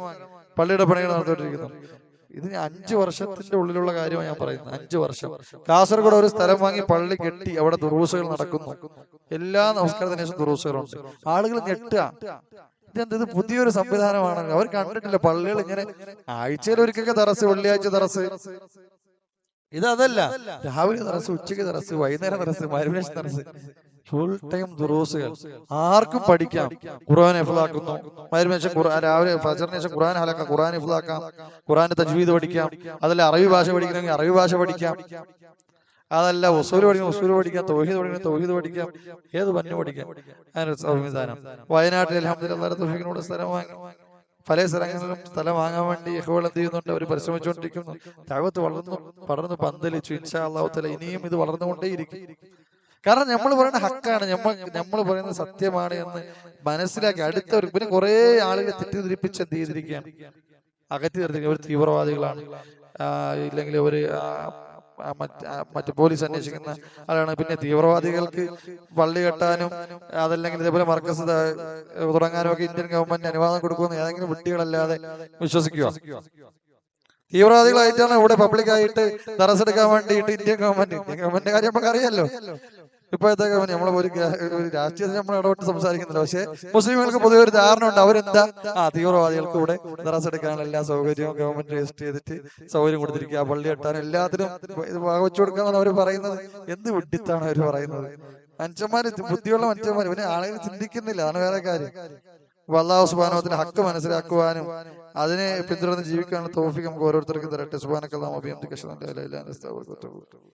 പള്ളിയുടെ പണികൾ നടത്തിക്കൊണ്ടിരിക്കുന്നു. ഇതിന് 5 വർഷത്തിന്റെ ഉള്ളിലുള്ള കാര്യമാണ് ഞാൻ പറയുന്നത്. 5 വർഷം. കാസർഗോഡ് ഒരു സ്ഥലം വാങ്ങി പള്ളി കെട്ടി അവിടെ ദുറൂസുകൾ നടക്കുന്നു. എല്ലാ നമസ്കാരത്തിന് ശേഷം ദുറൂസുകളുണ്ട്. ആളുകൾ ഞെട്ടുക, ഇത് പുതിയൊരു സംവിധാനമാണ്. അവർ കണ്ടിട്ടില്ല പള്ളികൾ ഇങ്ങനെ ആഴ്ചയിൽ ഒരിക്കലൊക്കെ ദറസ്, വെള്ളിയാഴ്ച ദറസ്. ഇതല്ല, രാവിലെ ദറസ്, ഉച്ചയ്ക്ക് ദറസ്, വൈകുന്നേരം ദറസ്, മരുമേശ് ദറസ്, ഫുൾ ടൈം ദുറൂസുകൾ. ആർക്കും പഠിക്കാം. ഖുർആൻ ഹിഫ്ളാക്കുന്നു, രാവിലെ ഫജ്റിന് ശേഷം ഖുർആൻ ഹലക്കാം, ഖുർആൻ ഹിഫ്ളാക്കാം, ഖുർആന്റെ തജ്വീദ് പഠിക്കാം. അതല്ല അറബി ഭാഷ പഠിക്കണമെങ്കിൽ അറബി ഭാഷ പഠിക്കാം. അതല്ല ഉസൂല് പഠിക്കണം, ഉസൂല് പഠിക്കാം. തൗഹീദ് പഠിക്കണം, തൗഹീദ് പഠിക്കാം. ഏത് പന്നു പഠിക്കാം. അതിനൊരു സംവിധാനം. വയനാട്ടിൽ അൽഹംദുലില്ലാഹ് തൗഫീഖിനോട് സ്ഥലം വാങ്ങി. പല സ്ഥലങ്ങളിലും സ്ഥലം വാങ്ങാൻ വേണ്ടി ഇഖ്വാൾ എന്ത് ചെയ്യുന്നുണ്ട്, അവർ പരിശ്രമിച്ചുകൊണ്ടിരിക്കുന്നു. ദഅവത്ത് പടർന്നു പന്തലിച്ചു. ഇൻഷാ അല്ലാഹു തആല ഇനിയും ഇത് വളർന്നുകൊണ്ടേയിരിക്കും. കാരണം നമ്മൾ പറയുന്ന ഹക്കാണ്, നമ്മൾ പറയുന്നത് സത്യമാണ് എന്ന് മനസ്സിലാക്കി അടുത്തവർ. പിന്നെ കുറെ ആളുകൾ തെറ്റിദ്ധരിപ്പിച്ച് എന്ത് ചെയ്തിരിക്കുകയാണ്, അകറ്റി നിർത്തിക്കുക. അവർ തീവ്രവാദികളാണ്, ഇല്ലെങ്കിൽ ഒരു മറ്റു പോലീസ് അന്വേഷിക്കുന്ന ആളാണ്. പിന്നെ തീവ്രവാദികൾക്ക് പള്ളി കെട്ടാനും അതല്ലെങ്കിൽ ഇതേപോലെ മർക്കസ് തുടങ്ങാനും ഒക്കെ ഇന്ത്യൻ ഗവൺമെന്റ് അനുവാദം കൊടുക്കുമെന്ന് ഏതെങ്കിലും വിട്ടികളല്ലാതെ വിശ്വസിക്കുക. തീവ്രവാദികളായിട്ടാണ് ഇവിടെ പബ്ലിക്കായിട്ട് ദറസ് എടുക്കാൻ വേണ്ടിയിട്ട് ഇന്ത്യൻ ഗവൺമെന്റ് കാര്യം നമുക്ക് അറിയാലോ. ഇപ്പോഴത്തെ നമ്മളെ ഒരു രാഷ്ട്രീയത്തിൽ നമ്മൾ ഇടപെട്ട് സംസാരിക്കുന്നില്ല. പക്ഷെ മുസ്ലിമുകൾക്ക് പൊതുവെ ഒരു ധാരണ ഉണ്ട്. അവരെന്താ തീവ്രവാദികൾക്ക് ഇവിടെ ദറസ് എടുക്കാനുള്ള എല്ലാ സൗകര്യവും ഗവൺമെന്റ് രജിസ്റ്റർ ചെയ്തിട്ട് സൗകര്യം കൊടുത്തിരിക്കുക, പള്ളി കെട്ടാൻ എല്ലാത്തിനും ഇത് വകവെച്ചു കൊടുക്കാന്നാണ് അവർ പറയുന്നത്. എന്ത് വിഡ്ഢിത്താണ് അവർ പറയുന്നത്? മനുഷ്യന്മാര്, ബുദ്ധിയുള്ള മനുഷ്യന്മാർ, ഇവന് ആളുകൾ ചിന്തിക്കുന്നില്ല, അതാണ് വേറെ കാര്യം. അല്ലാഹു സുബ്ഹാനഹു വ തആല ഹക്ക് മനസ്സിലാക്കുവാനും അതിനെ പിന്തുടർന്ന് ജീവിക്കാനുള്ള തൗഫീഖ് നമുക്ക് ഓരോരുത്തർക്കും തരട്ടെ. സുബ്ഹാനക്കല്ലാഹു വ ബിഹംദിക അശ്ഹദു അൻ ലാ ഇലാഹ ഇല്ല അൻത അസ്തഗ്ഫിറുക വ അത്തൂബു ഇലൈക്.